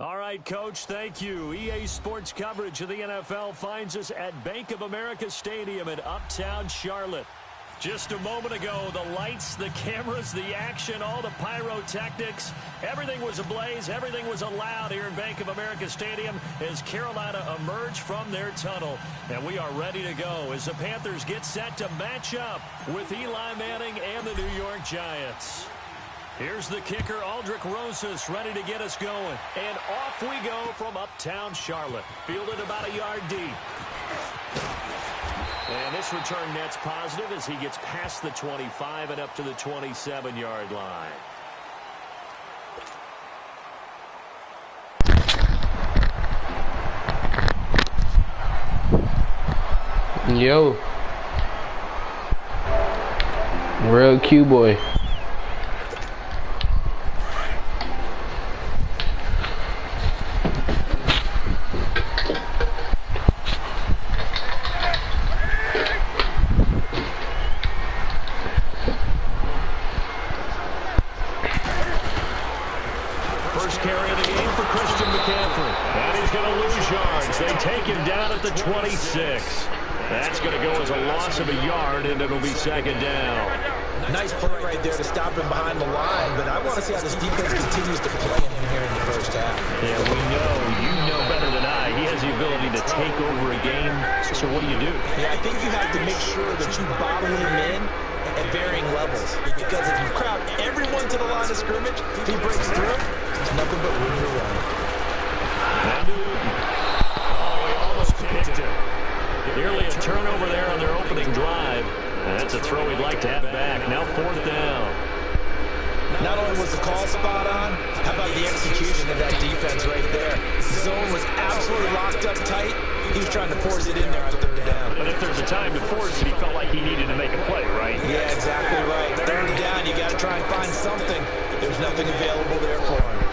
All right, Coach, thank you. EA Sports coverage of the NFL finds us at Bank of America Stadium in Uptown Charlotte. Just a moment ago, the lights, the cameras, the action, all the pyrotechnics, everything was ablaze, everything was allowed here in Bank of America Stadium as Carolina emerged from their tunnel. And we are ready to go as the Panthers get set to match up with Eli Manning and the New York Giants. Here's the kicker, Aldrick Rosas, ready to get us going. And off we go from Uptown Charlotte. Fielded about a yard deep. And this return net's positive as he gets past the 25 and up to the 27-yard line. Yo. Real Q-boy. The 26. That's going to go as a loss of a yard, and it'll be second down. Nice play right there to stop him behind the line, but I want to see how this defense continues to play him here in the first half. Yeah, you know better than I. He has the ability to take over a game, so what do? Yeah, I think you have to make sure that you bottle him in at varying levels, because if you crowd everyone to the line of scrimmage, if he breaks through, it's nothing but room to run. Nearly a turnover there on their opening drive. That's a throw we'd like to have back. Now fourth down. Not only was the call spot on, how about the execution of that defense right there? The zone was absolutely locked up tight. He was trying to force it in there on third down. But if there's a time to force it, he felt like he needed to make a play, right? Yeah, exactly right. Third down, you got to try and find something. There's nothing available there for him.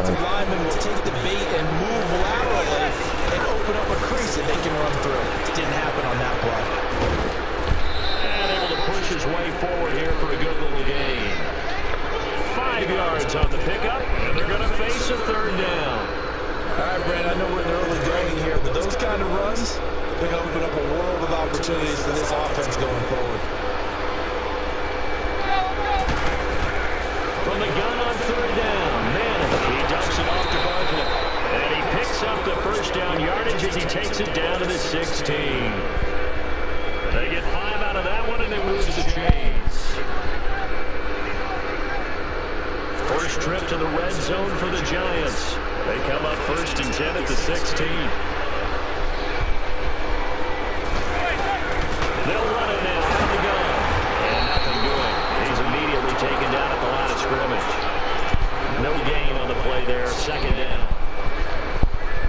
Linemen will take the bait and move laterally and open up a crease that they can run through. Didn't happen on that play. And able to push his way forward here for a good little gain. 5 yards on the pickup, and they're going to face a third down. All right, Brent, I know we're in the early going here, but those kind of runs, they're going to open up a world of opportunities for this offense going forward. From the gun on third down, he dumps it off to Barkley. And he picks up the first down yardage as he takes it down to the 16. They get 5 out of that one, and it moves the chains. First trip to the red zone for the Giants. They come up first and 10 at the 16. They'll run it now from the gun. And nothing good. He's immediately taken down at the line of scrimmage. No gain on the play there, second down.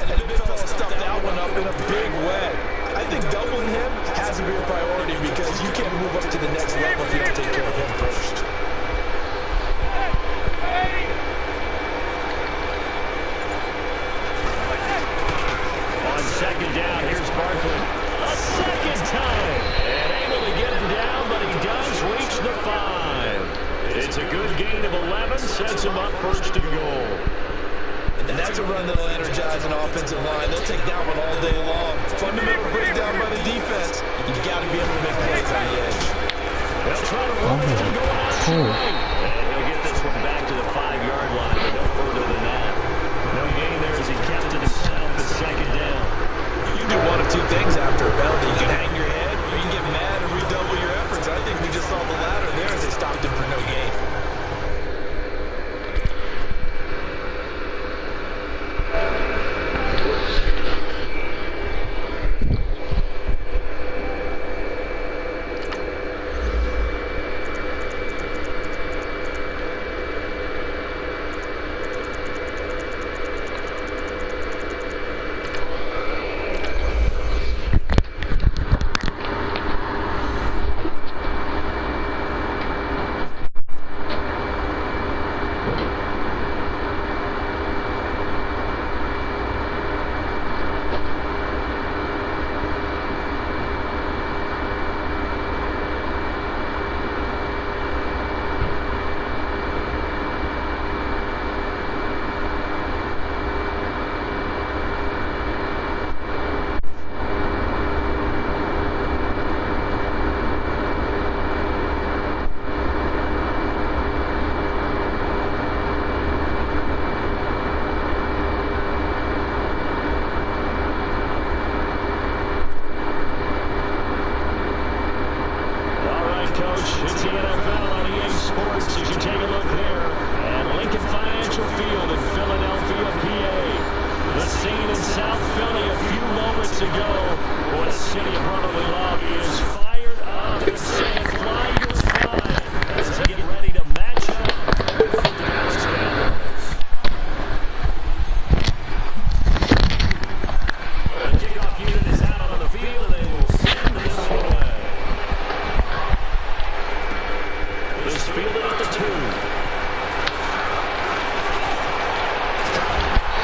And the big fella stuffed that one up in a big way. I think doubling him has to be a priority because you can't move up to the next level if you don't take care of him first. On second down, here's Barkley. A second time. And able to get him down, but he does reach the 5. It's a good gain of 11, sets him up first and goal. And that's a run that'll energize an offensive line. They'll take that one all day long. Fundamental breakdown by the defense. You've got to be able to make plays on the edge. They'll try to run it and go out swing. And he'll get this one back to the 5-yard line, but no further than that. No gain there fielded at the 2.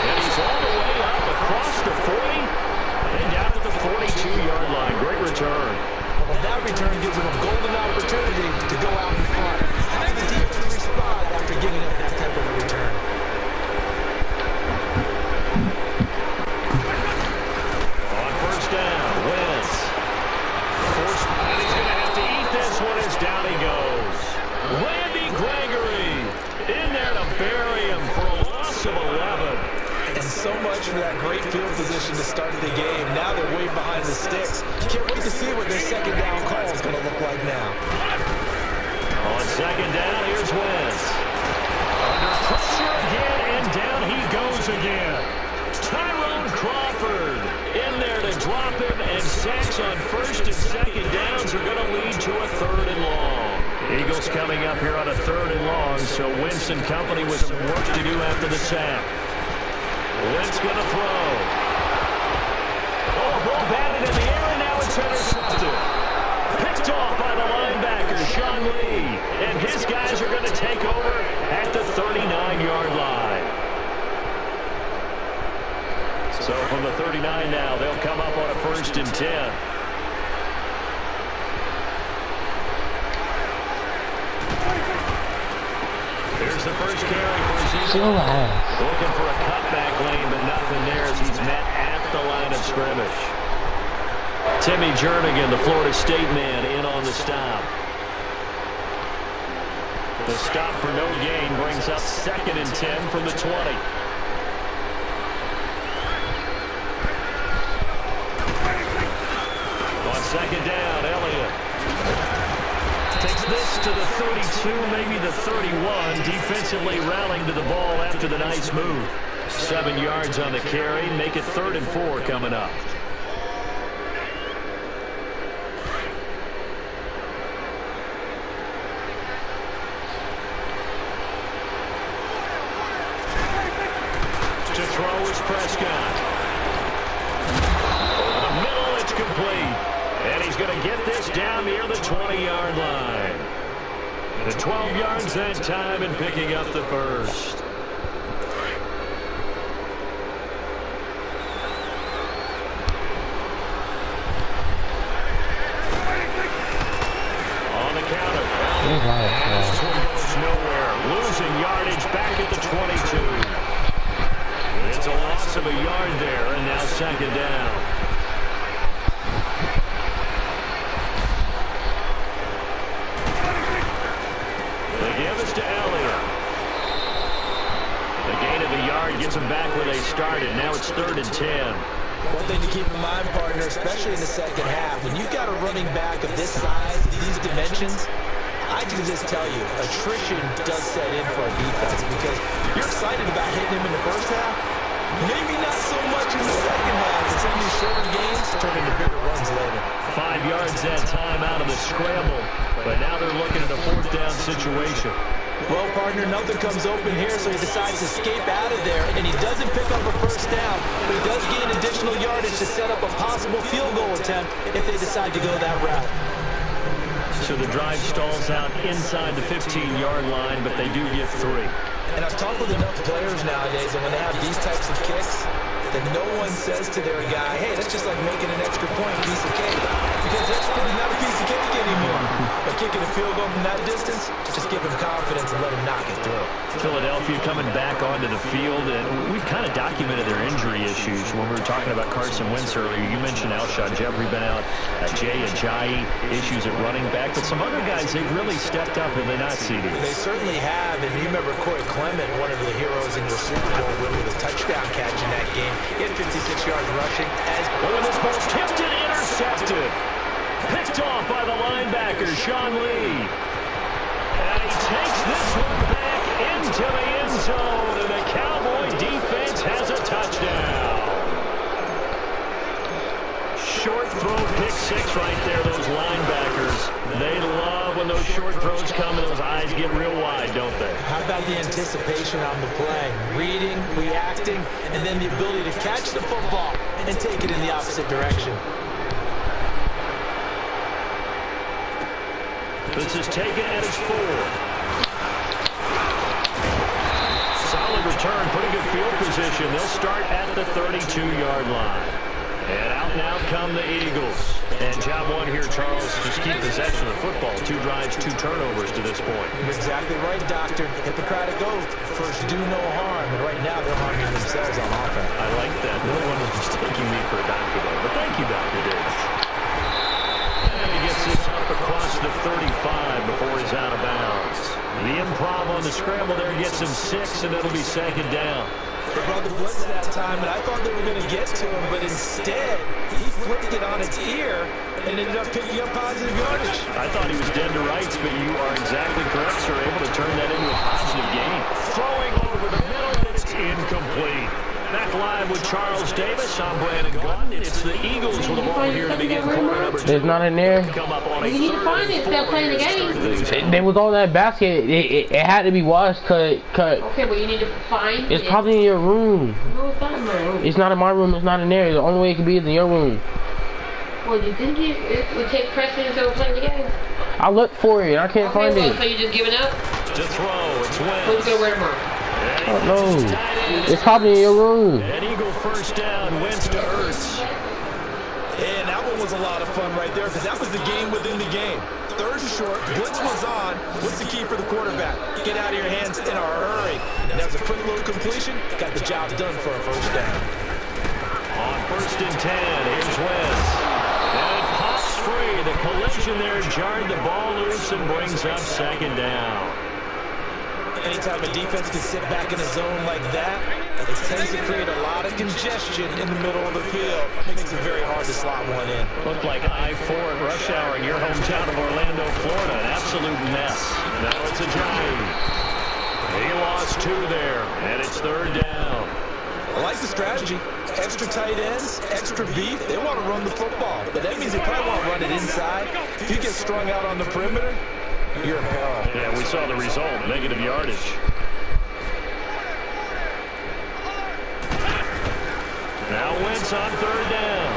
And he's all the way up across the 40 and down at the 42-yard line. Great return. Well, that return gives him a golden opportunity to go out in front. How does the defense respond after giving up that type of a return? On first down, Wentz. And he's going to have to eat this one as down he goes. Randy Gregory in there to bury him for a loss of 11. And so much for that great field position to start the game. Now they're way behind the sticks. Can't wait to see what their second down call is going to look like now. On second down, here's Wentz. Under pressure again, and down he goes again. Tyrone Crawford in there to drop him, and sacks on first and second downs are going to lead to a 3rd and long. Eagles coming up here on a 3rd and long, so Wentz and company with some work to do after the sack. Wentz going to throw. Oh, ball batted in the air, and now it's intercepted. Picked off by the linebacker, Sean Lee. And his guys are going to take over at the 39-yard line. So from the 39 now, they'll come up on a 1st and 10. Here's the first carry for Zeke. Looking for a cutback lane, but nothing there as he's met at the line of scrimmage. Timmy Jernigan, the Florida State man, in on the stop. The stop for no gain brings up 2nd and 10 from the 20. On second down, Elliott takes this to the 32, maybe the 31. Defensively rallying to the ball after the nice move. 7 yards on the carry. Make it 3rd and 4 coming up. To throw is Prescott. Over the middle, it's complete. And he's going to get this down near the 20-yard line. The 12 yards that time and picking up the first. On the counter. This one goes nowhere. Losing yardage back at the 22. It's a loss of a yard there, and now second down. The give is to Elliott. The gain of a yard gets them back where they started. Now it's 3rd and 10. One thing to keep in mind, partner, especially in the second half, when you've got a running back of this size, these dimensions, I can just tell you, attrition does set in for a defense because you're excited about hitting him in the first half. Maybe not so much in the second half. And some of these shorter games turn into bigger runs later. 5 yards that time out of the scramble, but now they're looking at a 4th down situation. Well, partner, nothing comes open here, so he decides to escape out of there, and he doesn't pick up a first down, but he does gain additional yardage to set up a possible field goal attempt if they decide to go that route. So the drive stalls out inside the 15-yard line, but they do get 3. And I've talked with enough players nowadays, and when they have these types of kicks, that no one says to their guy, hey, that's just like making an extra point, piece of cake. Because that's really not a piece of cake anymore. But kicking a field goal from that distance, just give him confidence and let him knock it through. Philadelphia coming back onto the field, and we've kind of documented their injury issues when we were talking about Carson Wentz earlier. You mentioned Alshon Jeffrey been out, Jay Ajayi, issues at running back, but some other guys, they've really stepped up, have they not, CD? They certainly have, and you remember Corey Clement, one of the heroes in your Super Bowl win with a touchdown catch in that game. He had 56 yards rushing. This ball's tipped and intercepted. Picked off by the linebacker, Sean Lee. And he takes this one back into the end zone, and the Cowboy defense has a touchdown. Short throw, pick 6 right there, those linebackers. They love when those short throws come and those eyes get real wide, don't they? How about the anticipation on the play? Reading, reacting, and then the ability to catch the football and take it in the opposite direction. This is taken, and it's 4. return. Pretty good field position. They'll start at the 32-yard line. And out now come the Eagles. And job one here, Charles, just keep possession of the football. 2 drives, 2 turnovers to this point. You're exactly right, Doctor. Hippocratic oath. First, do no harm. And right now, they're harming themselves on offense. I like that. No one was mistaking me for a doctor, though. But thank you, Dr. Davis. And he gets this up across the 35 before he's out of bounds. The improv on the scramble there gets him 6, and it'll be 2nd down. They brought the blitz that time, and I thought they were going to get to him, but instead, he flipped it on its ear and ended up picking up positive yardage. I thought he was dead to rights, but you are exactly correct, sir. Able to turn that into a positive gain. Throwing over the middle, and it's incomplete. Back live with Charles Davis. I'm Brandon Gordon. It's the Eagles with the ball here to begin quarter number 2. There's not in there. Come up on a You need to find it. Stop playing the game. There was all that basket. It had to be washed. Cut. Okay, but you need to find it. It's probably in your room. No, it's not in my room. It's not in my room. It's not in there. The only way it could be is in your room. Well, you think it would take precedence over playing the game? I looked for it. I can't find it. So you just giving up? To throw. It's Wentz. Who's going to wear tomorrow? I don't know. It's probably in your room. An Eagle first down. Wentz to Ertz. And that one was a lot of fun right there because that was the game within the game. 3rd and short, blitz was on. What's the key for the quarterback? Get out of your hands in a hurry. And that was a quick little completion. Got the job done for a first down. On 1st and 10, here's Wentz. And it pops free. The collision there jarred the ball loose and brings up 2nd down. Anytime a defense can sit back in a zone like that, it tends to create a lot of congestion in the middle of the field. It makes it very hard to slot one in. Looked like I-4 at rush hour in your hometown of Orlando, Florida. An absolute mess. Now it's a giant. He lost 2 there, and it's 3rd down. I like the strategy. Extra tight ends, extra beef. They want to run the football, but that means they probably want to run it inside. If you get strung out on the perimeter, you're in peril. Yeah, we saw the result. Negative yardage. Now Wentz on 3rd down.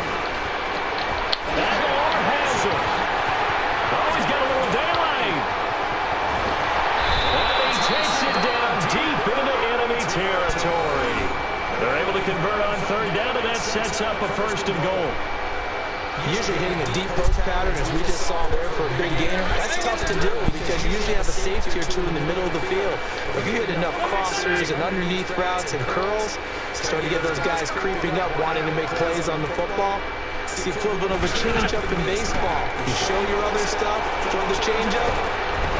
Aguilar has him. Oh, he's got a little daylight. And he takes it down deep into enemy territory. They're able to convert on 3rd down, and that sets up a 1st and goal. Usually hitting a deep post pattern, as we just saw there for a big gainer, that's tough to do because you usually have a safety or 2 in the middle of the field. If you hit enough crossers and underneath routes and curls, start to get those guys creeping up, wanting to make plays on the football. It's the equivalent of a changeup in baseball. You show your other stuff, throw the changeup.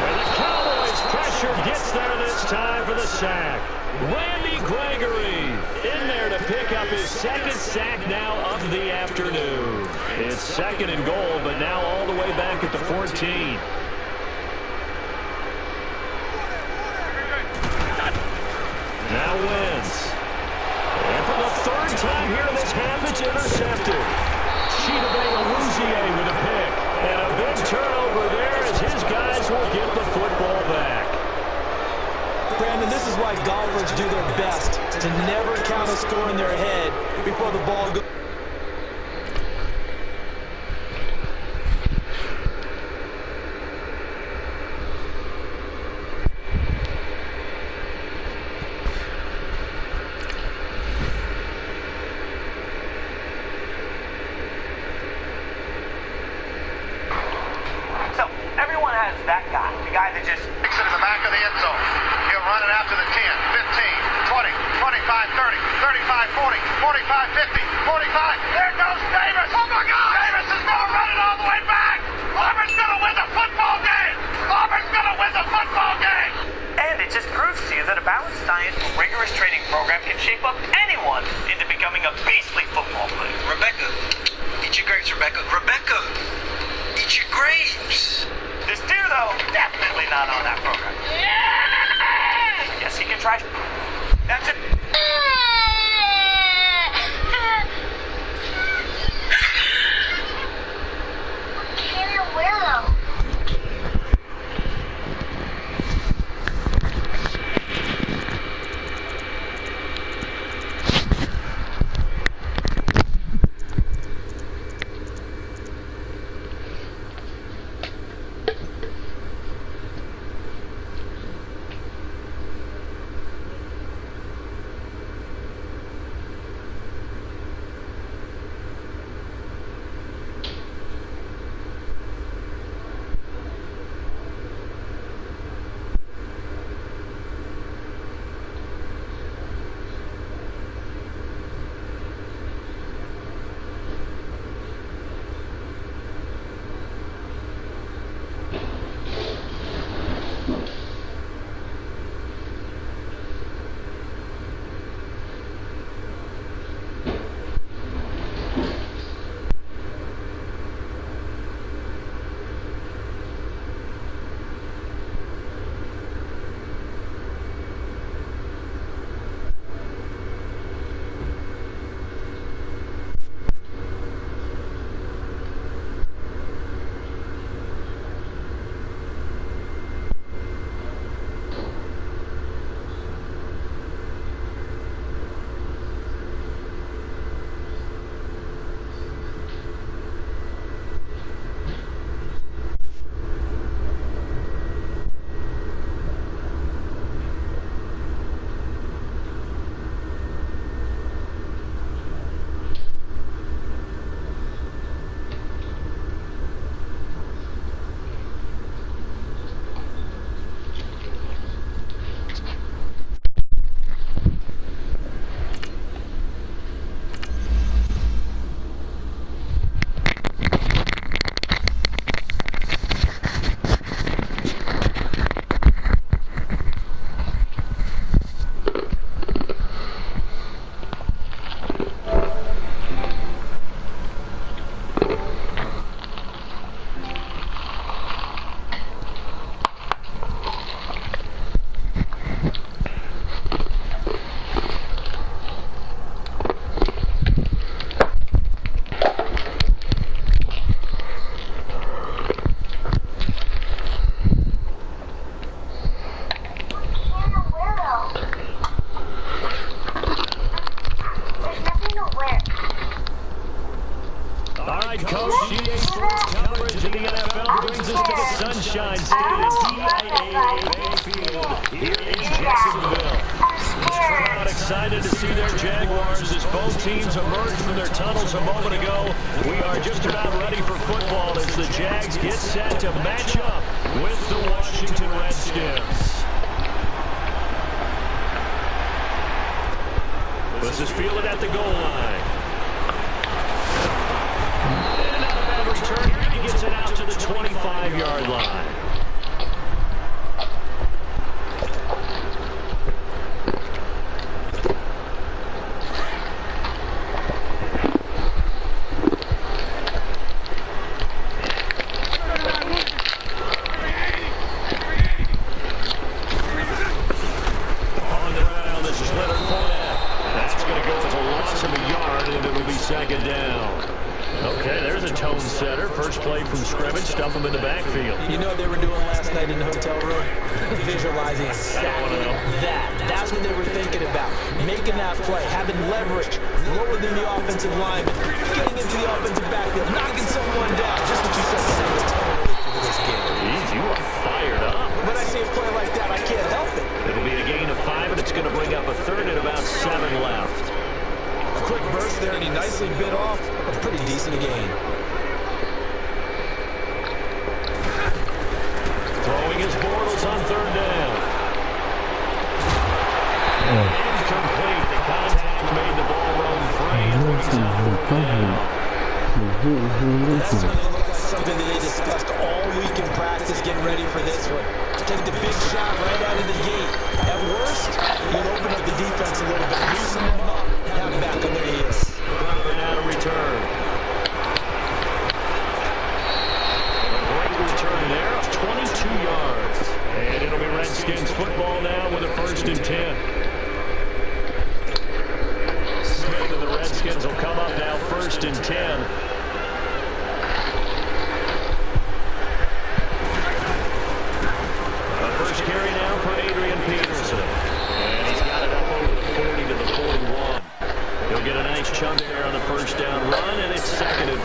And the Cowboys pressure gets there this time for the sack. Randy Gregory in there to pick up his 2nd sack now of the afternoon. It's 2nd and goal, but now all the way back at the 14. Now Wentz. And for the 3rd time here in this half, it's intercepted. Louisier with a pick. And a big turnover there as his guys will get the football back. Brandon, this is why golfers do their best to never count a score in their head before the ball goes. So, everyone has that guy, the guy that just Takes it in the back of the end zone. He'll run it after the 10, 15, 20, 25, 30, 35, 40, 45, 50, 45. There goes Davis. Oh, my God. Davis is going to run it all the way back. Auburn's going to win the football game. Auburn's going to win the football game. And it just proves to you that a balanced diet, rigorous training program can shape up anyone into becoming a beastly football player. Rebecca, eat your grapes, Rebecca. Rebecca, eat your grapes. This deer, though, definitely not on that program. Yes, he can try. That's it. Willow. field here in Jacksonville. Crowd excited to see their Jaguars as both teams emerged from their tunnels a moment ago. We are just about ready for football as the Jags get set to match up with the Washington Redskins. This is fielded at the goal line. And out of that return, he gets it out to the 25-yard line. Second down. Okay, there's a tone setter. First play from scrimmage. Stuff him in the backfield. You know what they were doing last night in the hotel room? Visualizing exactly that. That's what they were thinking about. Making that play, having leverage, lower than the offensive lineman, getting into the offensive backfield, knocking someone down. Just what you said for this game. Jeez, you are fired up. When I see a play like that, I can't help it. It'll be a gain of 5, and it's going to bring up a third and about 7 left. Quick burst there, and he nicely bit off a pretty decent gain. Throwing his Bortles on third down. Incomplete. The contact made the ball run free. That's going to look like something that they discussed all week in practice, getting ready for this one. Take the big shot right out of the gate. At worst, you'll open up the defense a little bit, loosen them up. Back on the knees. And out of return. A great return there of 22 yards. And it'll be Redskins football now with a 1st and 10. Smith and the Redskins will come up now 1st and 10. First carry now for Adrian Peterson. And he's got it up over the 40 to the 41. He'll get a nice chunk there on the first down run, and it's 2nd and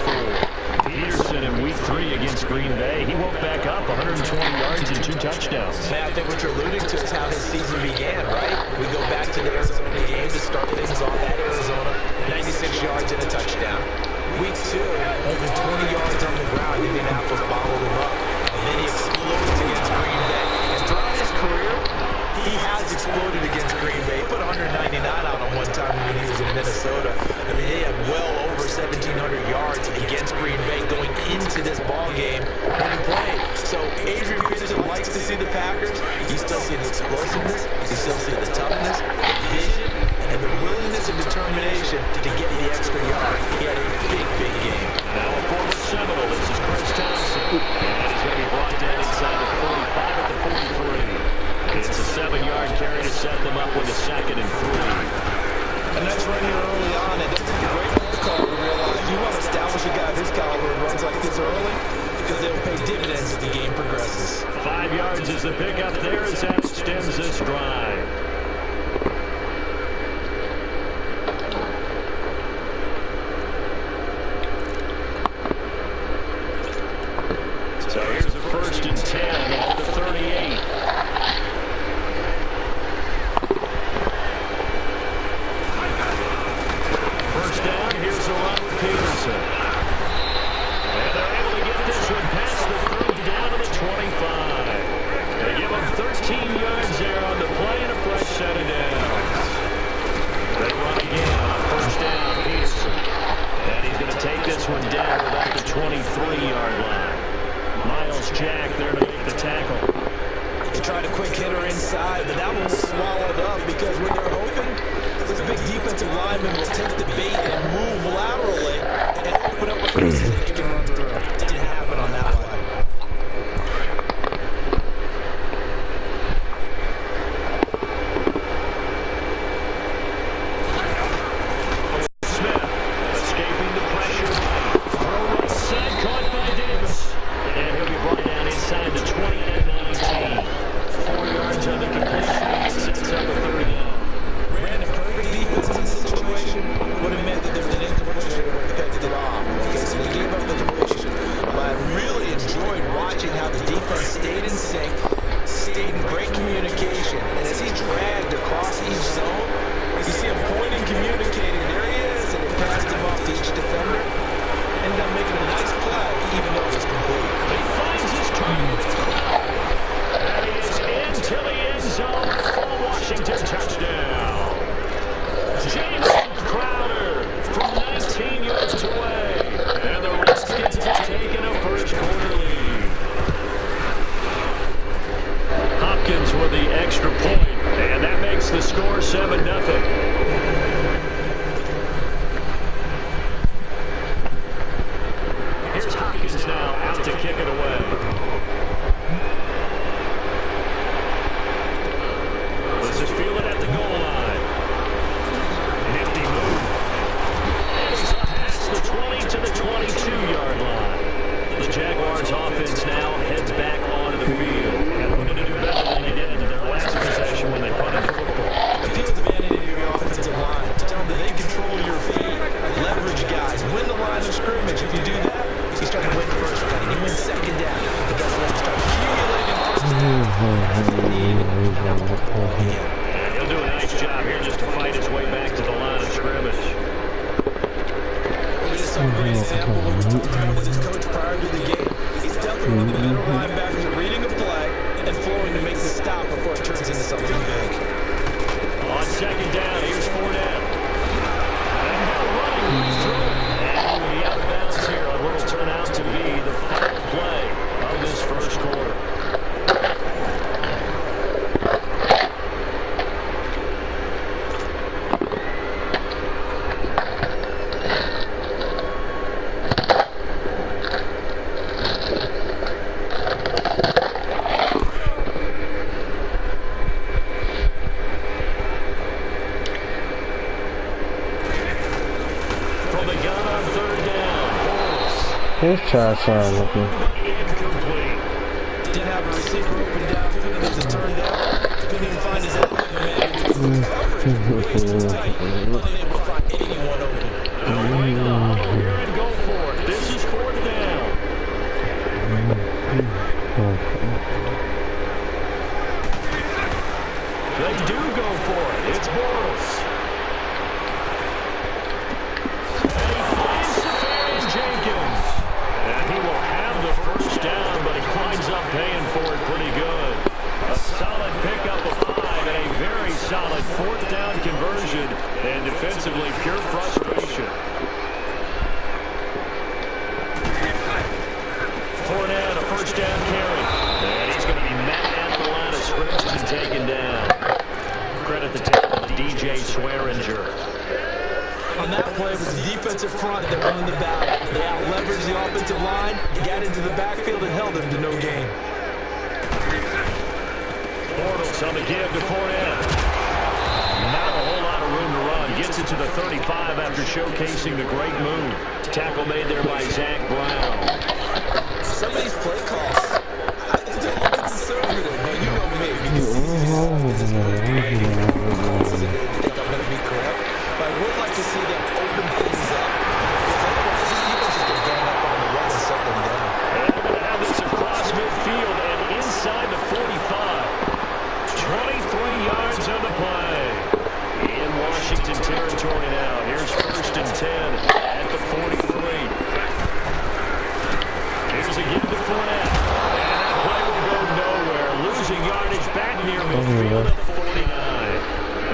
4. Peterson in week 3 against Green Bay. He woke back up 120 yards and 2 touchdowns. Man, I think what you're alluding to is how his season began, right? We go back to the Arizona game to start things off at Arizona. 96 yards and a touchdown. Week 2, over 20 yards on the ground. Indianapolis bottled him up. And then he explodes against Green Bay. And throughout his career, he has exploded against Green Bay. He put 199 out on one time when he was in Minnesota. I mean, he had well over 1,700 yards against Green Bay going into this ball game when he played. So Adrian Peterson likes to see the Packers. You still see the explosiveness. You still see the toughness, the vision, and the willingness and determination to get the extra yard. He had a big, big game. Now a former Seminole. This is Chris Thompson. And he's going to be brought down inside the 45 at the 43. It's a 7-yard carry to set them up with a 2nd and 3. And that's right here early on. And that's a great call to realize you want to establish a guy this caliber who runs like this early because they'll pay dividends as the game progresses. 5 yards is the pickup there as that extends this drive. So here's a 1st and 10 at the 38. First down, here's a run with Peterson. And they're able to get this one past the 3rd down to the 25. They give them 13 yards there on the play and a fresh set of downs. They run again on 1st down, Peterson. And he's going to take this one down about the 23-yard line. Miles Jack there to make the tackle. They tried a quick hitter inside, but that one was swallowed up because when they're hoping, this big defensive lineman will take the bait and move laterally and open up a space that they can run through. It didn't happen on that one. Smith escaping the pressure. Throw right side, caught by Davis. And he'll be brought down inside the 20 and 19. 4 yards on the completion. Sets up a 3rd down. Ran a perfect defense in this situation. Would have meant that there was an incompletion that would have picked it off. Okay, so they gave up the Hopkins with the extra point, and that makes the score 7-0. Here's Hopkins now out to kick it away. Let's just feel it at the goal line. Nifty move. It's past the 20 to the 22-yard line. The Jaguars offense now heads back onto the field. And we're going to do better than they did in their last possession when they punted the football. Appeal to vanity of your offensive line. Tell them that they control your feet. Leverage guys. Win the line of scrimmage. If you do that, you start to win first down. You win second down. The best way to start accumulating first down. And he'll do a nice job here just to fight his way back to the line of scrimmage. Just a great example of what he's done with his coach prior to the game. He's definitely one of the better linebackers at reading a play and flowing to make the stop before it turns into something big. On second down, here's Fournette. And now running through. And he out of bounds here on what will turn out to be the final play of this first quarter. Here's Charles looking. Incomplete. Didn't have a receiver open downfield as it turned out. Couldn't even find his element. Unable to find anyone open. Here and go for it. This is fourth down. They do go for it. It's Bortles. He will have the first down, but he winds up paying for it pretty good. A solid pickup of 5 and a very solid fourth down conversion, and defensively pure frustration. Fournette, a first down carry, and he's going to be met at the line of scrimmage and taken down. Credit the tackle to DJ Swearinger. On that play, it was the defensive front that won the battle. They out-leveraged the offensive line, got into the backfield, and held them to no gain. Bortles on the give to Fournette. Not a whole lot of room to run. Gets it to the 35 after showcasing the great move. Tackle made there by Zach Brown. Some of these play calls, I still look conservative, but you know me. I think I'm going to be correct. But I would like to see them open things up. Because this defense is going to gang up on the run and set them down. And they're going to have this across midfield and inside the 45. 23 yards on the play. In Washington territory now. Here's first and 10 at the 43. Here's a give to Fournette. And that play will go nowhere. Losing yardage back near midfield at 49.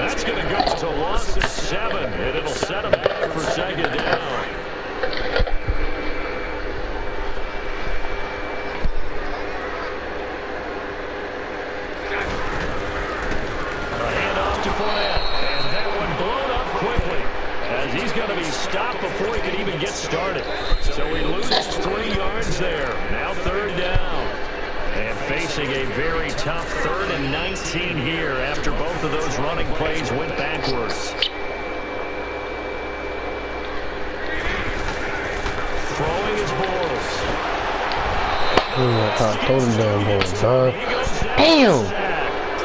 That's going to go to a loss of 7, and it'll set them back for second down. A handoff to Fournette, and that one blown up quickly, as he's going to be stopped before he can even get started. So he loses 3 yards there. Now third down. And facing a very tough 3rd and 19 here after both of those running plays went backwards. Throwing his Bortles. I told him damn Bortles, huh? Damn!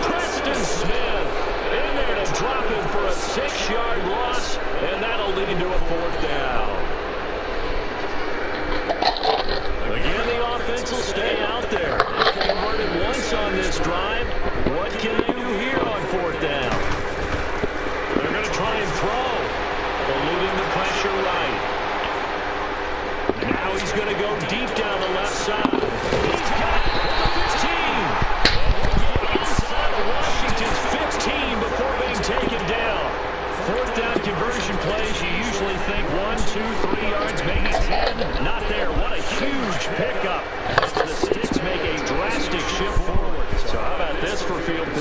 Preston Smith in there to drop him for a 6-yard loss, and that'll lead to a 4th down. Again, the offense will stay out there. They converted once on this drive. What can they do here on 4th down? They're going to try and throw, eluding the pressure right. Now he's going to go deep down the left side. He's got it at the 15.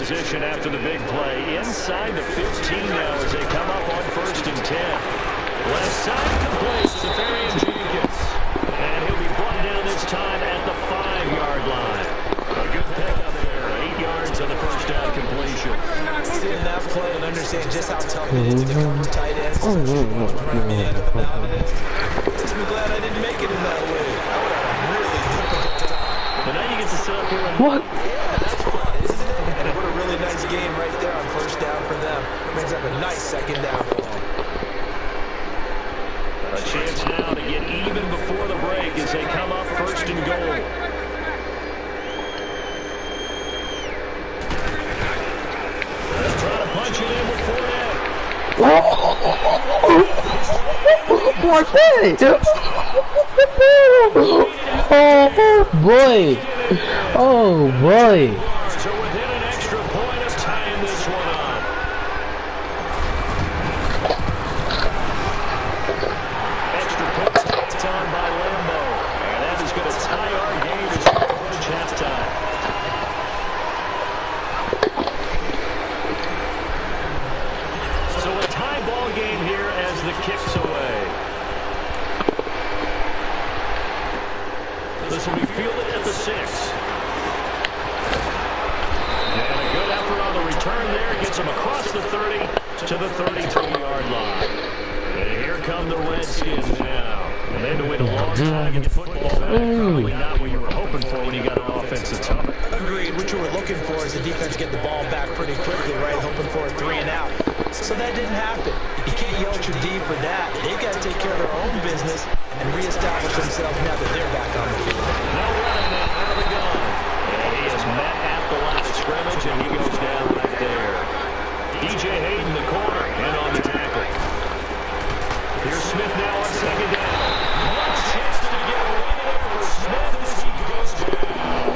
position after the big play. Inside the 15 now as they come up on 1st and 10. Left side complete to Safarian Jenkins. And he'll be brought down this time at the 5-yard line. A good pickup there. 8 yards on the first down completion. Seeing that play and understand just how tough it is to cover tight ends. I'm glad I didn't make it in that way. I would have really difficult time. But now you get to sit up here and... What? Yeah, that's fun, isn't it? And what a really nice game right there on 1st down for them. Brings up a nice 2nd down for them. A chance now to get even before the break as they come up 1st and goal. Let's try to punch it in with Fournette. What's that? Oh boy! Oh boy! So within an extra point of tying this one up. Extra point tacked on by Lambo. And that is going to tie our game as we approach halftime. So a tie ball game here as the kick's away. This will be fielded at the 6. And a good effort on the return there. Gets him across the 30 to the 33-yard line. And here come the Redskins now. And they had to wait a long time to get the football back. Probably not what you were hoping for when you got an offensive time. Agreed. What you were looking for is the defense get the ball back pretty quickly, right? Hoping for a 3 and out. So that didn't happen. You can't yell your D for that. They've got to take care of their own business and reestablish themselves now that they're back on the field. No running man out of the gun. And he is met at the line of scrimmage, and he goes down right there. DJ Hayden, the corner, and on the tackle. Here's Smith now on 2nd down. One chance to get away for Smith as he goes down.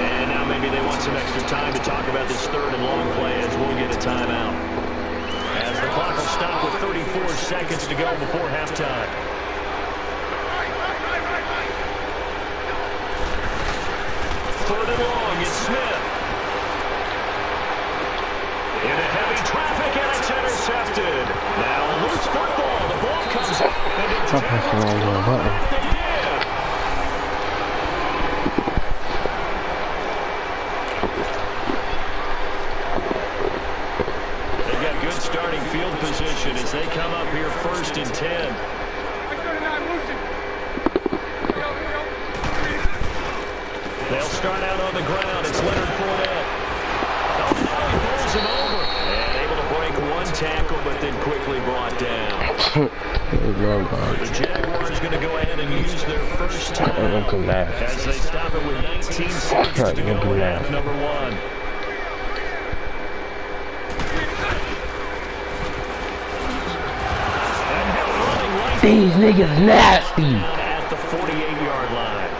And now maybe they want some extra time to talk about this 3rd and long play as we'll get a timeout. As the clock will stop with 34 seconds to go before halftime. 3rd and long, it's Smith. Into heavy traffic, and it's intercepted. Now loose football. The ball comes up. And it's they did. They've got good starting field position as they come up here 1st and 10. They'll start out on the ground. It's Leonard Fournette. Oh, now he pulls him over. And able to break one tackle, but then quickly brought down. The Jaguars going to go ahead and use their first time as they stop it with 19 seconds to go in half number 1. These niggas nasty. At the 48-yard line.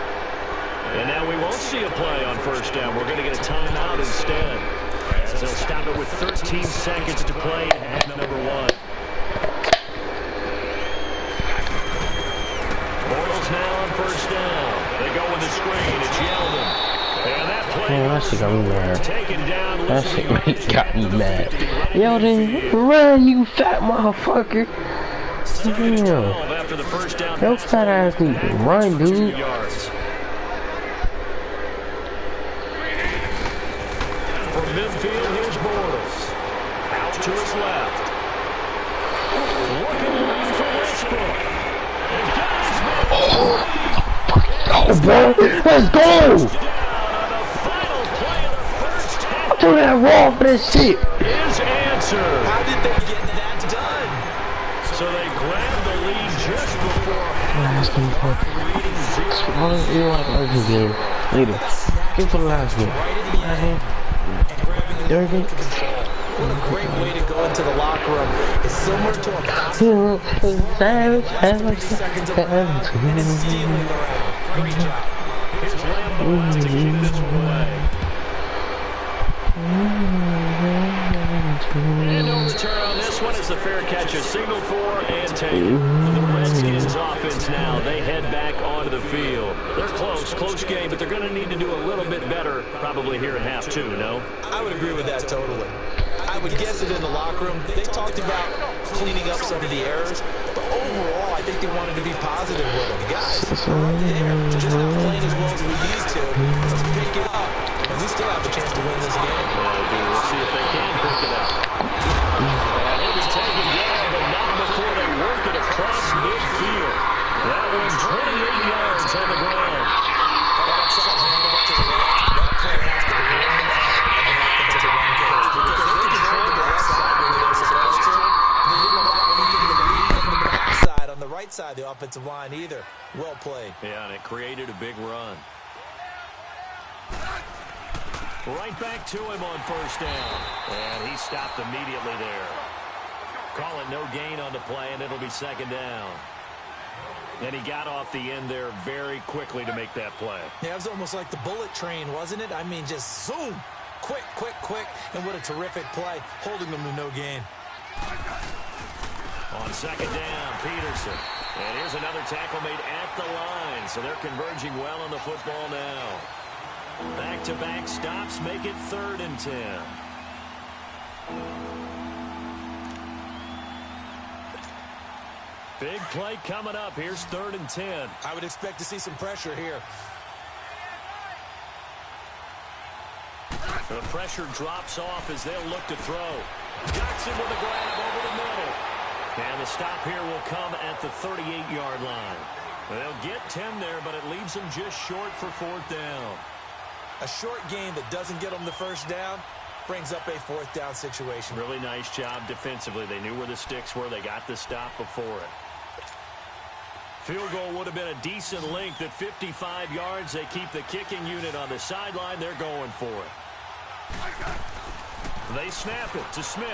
And now we won't see a play on 1st down. We're going to get a timeout instead. As they'll stop it with 13 seconds to play in half number 1. Bortles now on 1st down. They go with the screen. It's Yeldon. And that play that shit got me mad. taken down. That shit got me mad. Yeldon, run, you fat motherfucker. Damn. After the first down. Yo, fat ass need to run, dude. Yards. From midfield, here's Bortles. Out to his left. Looking left for Westbrook. Oh, bro, let's go! Do that raw for this shit. His answer. How did they get that done? So they grabbed the lead just before Last game, fuck. You don't like last game. Later. Get for the last game. Last game. Third game. What a great way to go into the locker room. It's similar to a Savage. seconds of round and it's stealing the round. Great job. Here's Lambo to keep this one away. And no return on this one as the fair catch is signaled for and taken. The Redskins offense now, they head back onto the field. They're close game, but they're going to need to do a little bit better probably here at half two, no? I would agree with that totally. I would guess that in the locker room, they talked about cleaning up some of the errors, but overall, I think they wanted to be positive with them. Guys, they're just not playing as well as we need to. Let's pick it up, and we still have a chance to win this game. We'll see if they can pick it up. And it'll be taken down, but not before they work it across midfield. That one's 28 yards on the ground. On the right side of the offensive line either. Well played. Yeah, and it created a big run. Right back to him on first down. And he stopped immediately there. Call it no gain on the play, and it'll be second down. And he got off the end there very quickly to make that play. Yeah, it was almost like the bullet train, wasn't it? I mean, just zoom. Quick. And what a terrific play, holding them to no gain. On second down, Peterson. And here's another tackle made at the line. So they're converging well on the football now. Back-to-back stops make it 3rd and 10. Big play coming up. Here's 3rd and 10. I would expect to see some pressure here. The pressure drops off as they'll look to throw. Jackson with a grab over the middle. And the stop here will come at the 38-yard line. They'll get 10 there, but it leaves them just short for 4th down. A short gain that doesn't get them the first down brings up a 4th down situation. Really nice job defensively. They knew where the sticks were. They got the stop before it. Field goal would have been a decent length at 55 yards. They keep the kicking unit on the sideline. They're going for it. They snap it to Smith.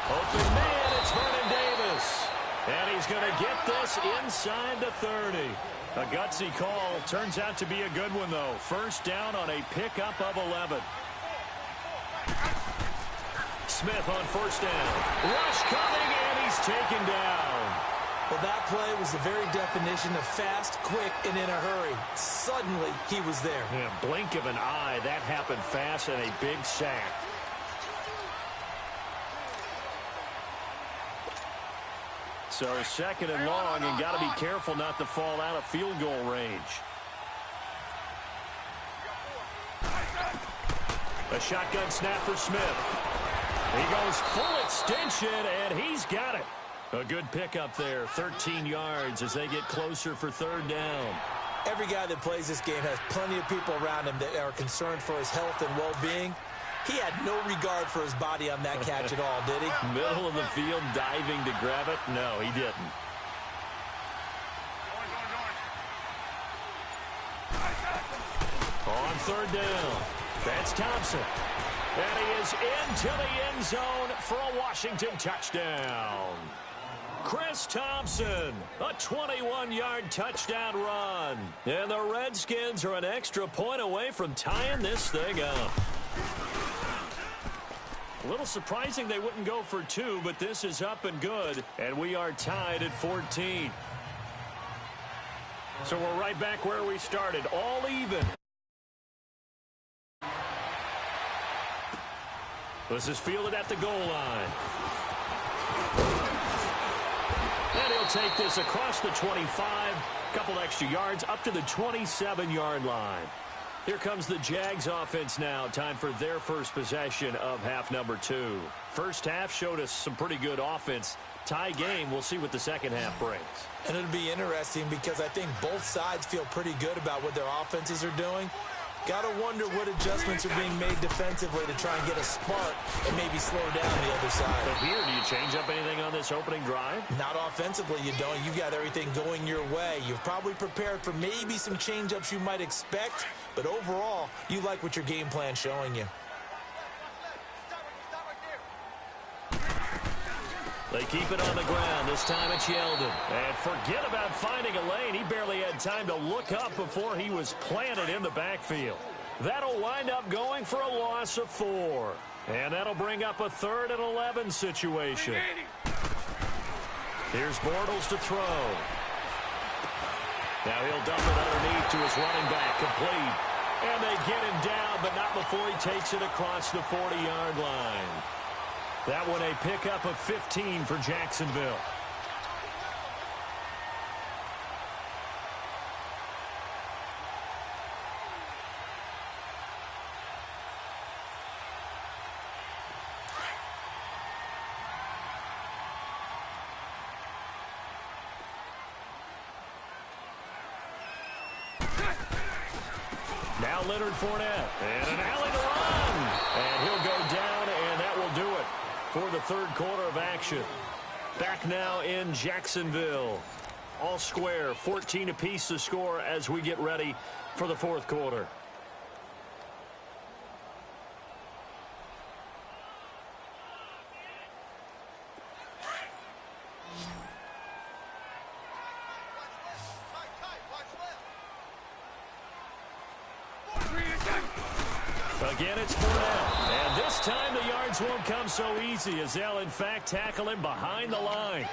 Open man, it's Vernon Davis. And he's going to get this inside the 30. A gutsy call. Turns out to be a good one, though. First down on a pickup of 11. Smith on first down. Rush coming, and he's taken down. Well, that play was the very definition of fast, quick, and in a hurry. Suddenly, he was there. Yeah, blink of an eye. That happened fast and a big sack. So 2nd and long, and got to be careful not to fall out of field goal range. A shotgun snap for Smith. He goes full extension, and he's got it. A good pickup there, 13 yards as they get closer for 3rd down. Every guy that plays this game has plenty of people around him that are concerned for his health and well-being. He had no regard for his body on that catch at all, did he? Middle of the field, diving to grab it? No, he didn't. On 3rd down, that's Thompson. And he is into the end zone for a Washington touchdown. Chris Thompson, a 21-yard touchdown run. And the Redskins are an extra point away from tying this thing up. A little surprising they wouldn't go for 2, but this is up and good, and we are tied at 14. So we're right back where we started, all even. This is fielded at the goal line. And he'll take this across the 25, couple extra yards up to the 27-yard line. Here comes the Jags offense now. Time for their first possession of half number 2. First half showed us some pretty good offense. Tie game, we'll see what the second half brings. And it'll be interesting because I think both sides feel pretty good about what their offenses are doing. Got to wonder what adjustments are being made defensively to try and get a spark and maybe slow down the other side. But here, do you change up anything on this opening drive? Not offensively, you don't. You got everything going your way. You've probably prepared for maybe some change-ups you might expect, but overall, you like what your game plan's showing you. They keep it on the ground. This time it's Yeldon. And forget about finding a lane. He barely had time to look up before he was planted in the backfield. That'll wind up going for a loss of 4. And that'll bring up a 3rd and 11 situation. Here's Bortles to throw. Now he'll dump it underneath to his running back, complete. And they get him down, but not before he takes it across the 40-yard line. That one a pickup of 15 for Jacksonville. Now Leonard Fournette, and an alley to run. And he'll go down, and that will do it for the third quarter of action. Back now in Jacksonville. All square, 14 apiece to score as we get ready for the fourth quarter. Again, it's Fournette. And this time the yards won't come so easy as they'll, in fact, tackle him behind the line.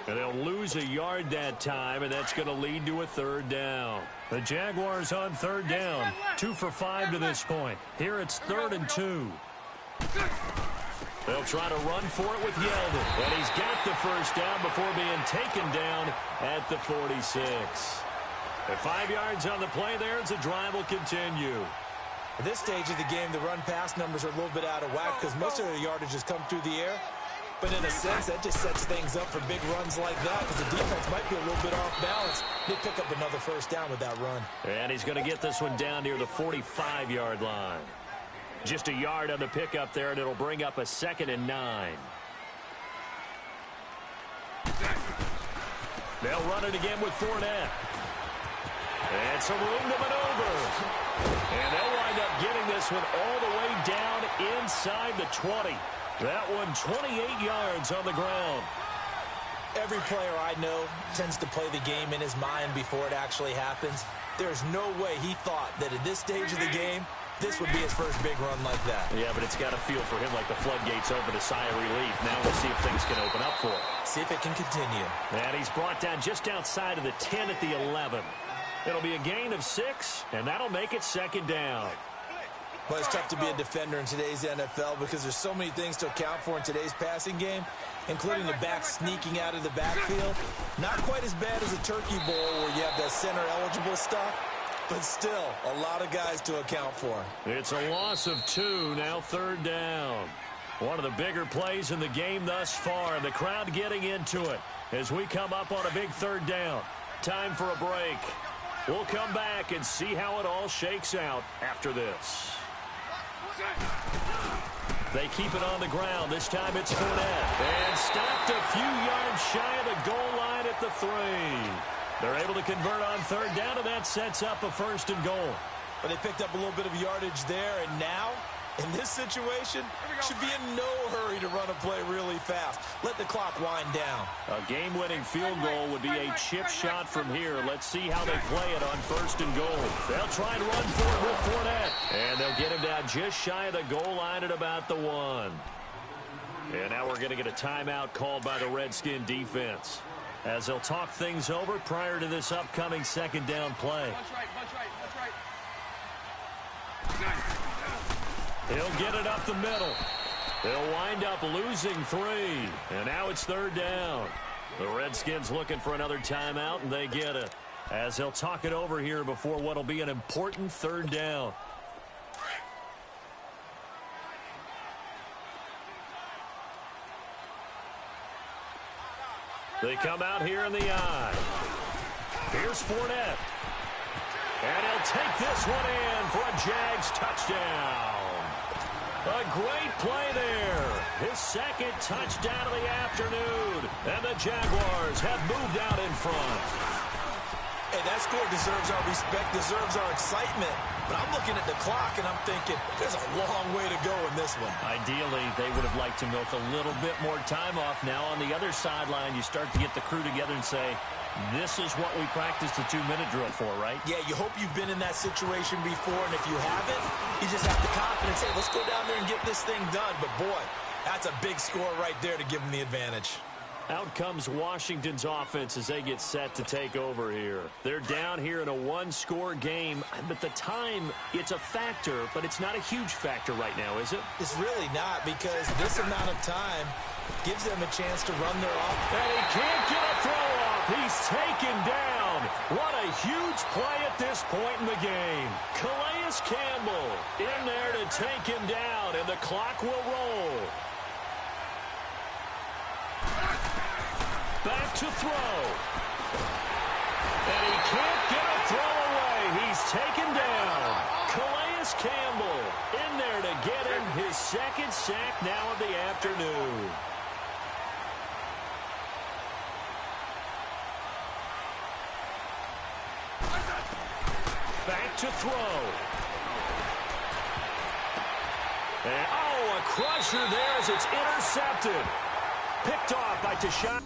And they'll lose a yard that time, and that's going to lead to a third down. The Jaguars on third down. 2 for 5 to this point. Here it's 3rd and 2. They'll try to run for it with Yeldon. And he's got the first down before being taken down at the 46. At 5 yards on the play there as the drive will continue. At this stage of the game, the run-pass numbers are a little bit out of whack because most of their yardage has come through the air. But in a sense, that just sets things up for big runs like that because the defense might be a little bit off balance. They pick up another first down with that run. And he's going to get this one down near the 45-yard line. Just a yard on the pickup there, and it'll bring up a 2nd and 9. They'll run it again with Fournette. And some room to maneuver. And they'll wind up getting this one all the way down inside the 20. That one 28 yards on the ground. Every player I know tends to play the game in his mind before it actually happens. There's no way he thought that at this stage of the game, this would be his first big run like that. Yeah, but it's got to feel for him like the floodgates open, a sigh of relief. Now we'll see if things can open up for him. See if it can continue. And he's brought down just outside of the 10 at the 11. It'll be a gain of 6, and that'll make it 2nd down. Well, it's tough to be a defender in today's NFL because there's so many things to account for in today's passing game, including the back sneaking out of the backfield. Not quite as bad as a turkey bowl where you have the center-eligible stuff, but still a lot of guys to account for. It's a loss of 2, now 3rd down. One of the bigger plays in the game thus far, and the crowd getting into it as we come up on a big 3rd down. Time for a break. We'll come back and see how it all shakes out after this. They keep it on the ground. This time it's Fournette. And stopped a few yards shy of the goal line at the 3. They're able to convert on 3rd down, and that sets up a 1st and goal. But they picked up a little bit of yardage there, and now, in this situation, should be in no hurry to run a play really fast. Let the clock wind down. A game-winning field goal would be a chip shot from here. Let's see how they play it on 1st and goal. They'll try and run for it with Fournette. And they'll get him down just shy of the goal line at about the 1. And now we're going to get a timeout called by the Redskin defense as they'll talk things over prior to this upcoming 2nd down play. He'll get it up the middle. They'll wind up losing 3. And now it's 3rd down. The Redskins looking for another timeout, and they get it. As they'll talk it over here before what'll be an important 3rd down. They come out here in the eye. Here's Fournette. And he'll take this one in for a Jags touchdown. A great play there. His 2nd touchdown of the afternoon. And the Jaguars have moved out in front. Hey, that score deserves our respect, deserves our excitement. But I'm looking at the clock, and I'm thinking, there's a long way to go in this one. Ideally, they would have liked to milk a little bit more time off. Now on the other sideline, you start to get the crew together and say, this is what we practiced the 2-minute drill for, right? Yeah, you hope you've been in that situation before, and if you haven't, you just have the confidence, hey, let's go down there and get this thing done. But, boy, that's a big score right there to give them the advantage. Out comes Washington's offense as they get set to take over here. They're down here in a one-score game, but the time, it's a factor, but it's not a huge factor right now, is it? It's really not, because this amount of time gives them a chance to run their offense. And he can't get a throw off. He's taken down. What a huge play at this point in the game. Calais Campbell in there to take him down, and the clock will roll. Back to throw. And he can't get a throw away. He's taken down. Calais Campbell in there to get him his second sack now of the afternoon. Back to throw. And, oh, a crusher there as it's intercepted. Picked off by Tashawn.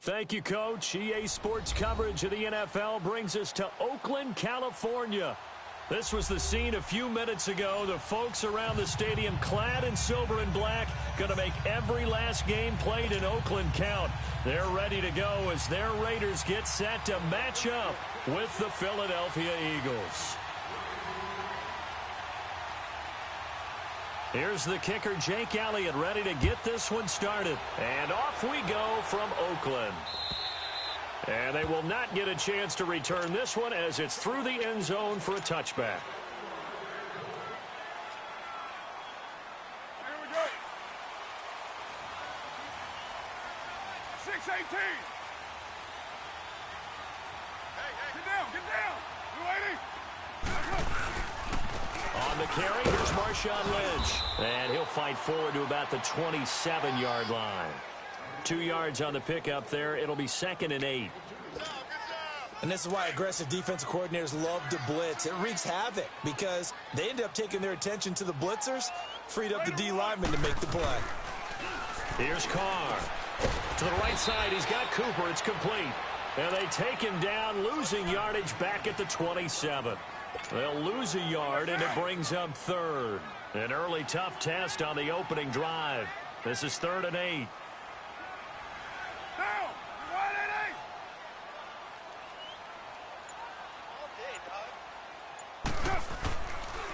Thank you, Coach. EA Sports coverage of the NFL brings us to Oakland, California. This was the scene a few minutes ago. The folks around the stadium clad in silver and black going to make every last game played in Oakland count. They're ready to go as their Raiders get set to match up with the Philadelphia Eagles. Here's the kicker, Jake Elliott, ready to get this one started. And off we go from Oakland. And they will not get a chance to return this one as it's through the end zone for a touchback. Here we go. 6-18. Hey, get down, get down. You waiting? On the carry, here's Marshawn Lynch. And he'll fight forward to about the 27-yard line. 2 yards on the pickup there. It'll be 2nd and 8. And this is why aggressive defensive coordinators love to blitz. It wreaks havoc because they end up taking their attention to the blitzers, freed up the D lineman to make the play. Here's Carr. To the right side, he's got Cooper. It's complete. And they take him down, losing yardage back at the 27. They'll lose a yard, and it brings up 3rd. An early tough test on the opening drive. This is 3rd and 8.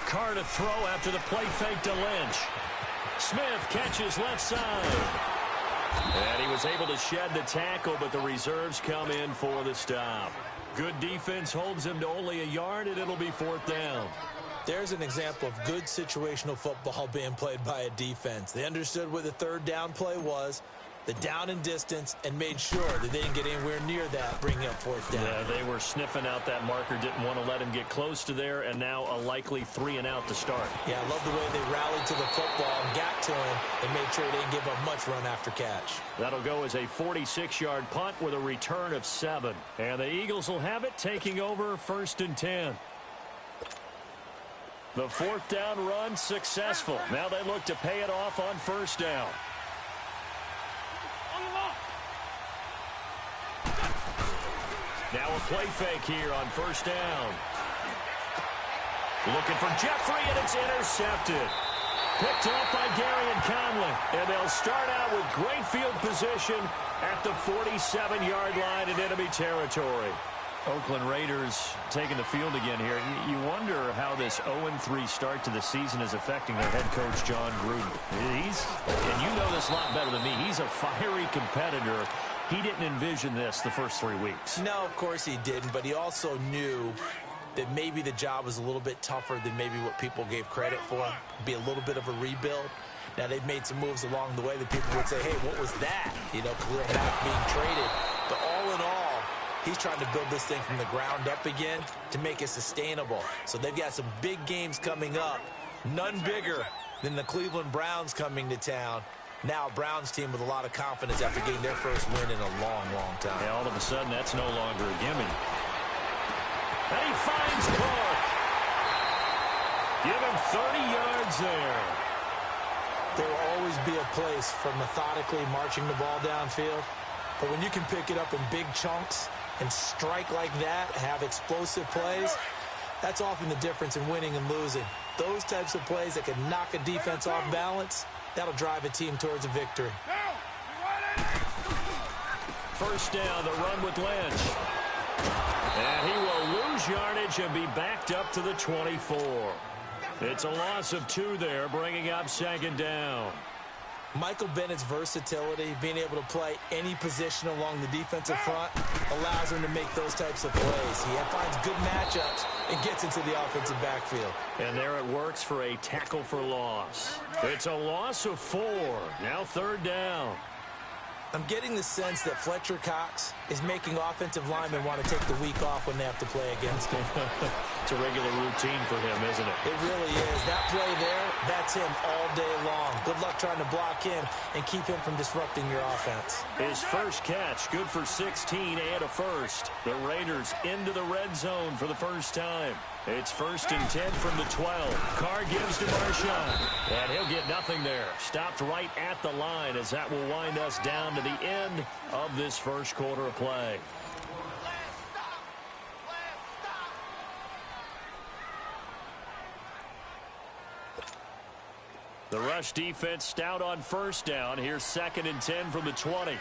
Carr to throw after the play fake to Lynch. Smith catches left side. And he was able to shed the tackle, but the reserves come in for the stop. Good defense holds him to only a yard, and it'll be 4th down. There's an example of good situational football being played by a defense. They understood what the 3rd down play was, the down and distance, and made sure that they didn't get anywhere near that, bringing up 4th down. Yeah, they were sniffing out that marker, didn't want to let him get close to there, and now a likely 3 and out to start. Yeah, I love the way they rallied to the football and got to him and made sure they didn't give up much run after catch. That'll go as a 46-yard punt with a return of 7. And the Eagles will have it, taking over 1st and 10. The 4th down run successful. Now they look to pay it off on 1st down. Now a play fake here on 1st down. Looking for Jeffrey, and it's intercepted. Picked up by Gary and Conley. And they'll start out with great field position at the 47-yard line in enemy territory. Oakland Raiders taking the field again here. You wonder how this 0-3 start to the season is affecting their head coach, John Gruden. And you know this a lot better than me, he's a fiery competitor. He didn't envision this the first 3 weeks. No, of course he didn't, but he also knew that maybe the job was a little bit tougher than maybe what people gave credit for. It'd be a little bit of a rebuild. Now, they've made some moves along the way that people would say, hey, what was that? You know, Khalil Mack being traded. But all in all, he's trying to build this thing from the ground up again to make it sustainable. So they've got some big games coming up, none bigger than the Cleveland Browns coming to town. Now, Browns team with a lot of confidence after getting their first win in a long, long time. Yeah, all of a sudden, that's no longer a gimme. And he finds Clark. Give him 30 yards there. There will always be a place for methodically marching the ball downfield. But when you can pick it up in big chunks and strike like that, have explosive plays, that's often the difference in winning and losing. Those types of plays that can knock a defense off balance, that'll drive a team towards a victory. First down, the run with Lynch. And he will lose yardage and be backed up to the 24. It's a loss of 2 there, bringing up 2nd down. Michael Bennett's versatility, being able to play any position along the defensive front, allows him to make those types of plays. He finds good matchups and gets into the offensive backfield. And there it works for a tackle for loss. It's a loss of 4. Now 3rd down. I'm getting the sense that Fletcher Cox is making offensive linemen want to take the week off when they have to play against him. It's a regular routine for him, isn't it? It really is. That play there, that's him all day long. Good luck trying to block him and keep him from disrupting your offense. His first catch, good for 16 and a first. The Raiders into the red zone for the first time. It's 1st and 10 from the 12. Carr gives to Marshawn. And he'll get nothing there. Stopped right at the line as that will wind us down to the end of this first quarter of play. The rush defense stout on first down. Here's 2nd and 10 from the 20.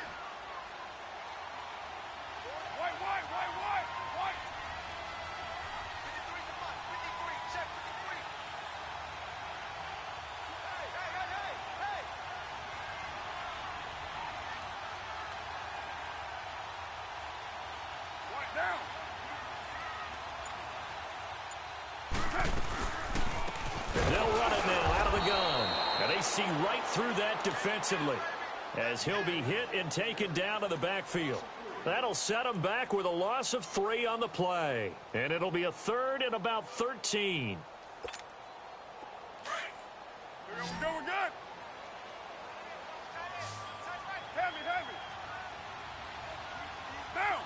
They'll run it now out of the gun. And they see right through that defensively as he'll be hit and taken down to the backfield. That'll set him back with a loss of 3 on the play. And it'll be a 3rd and about 13. We're good. Heavy. Down.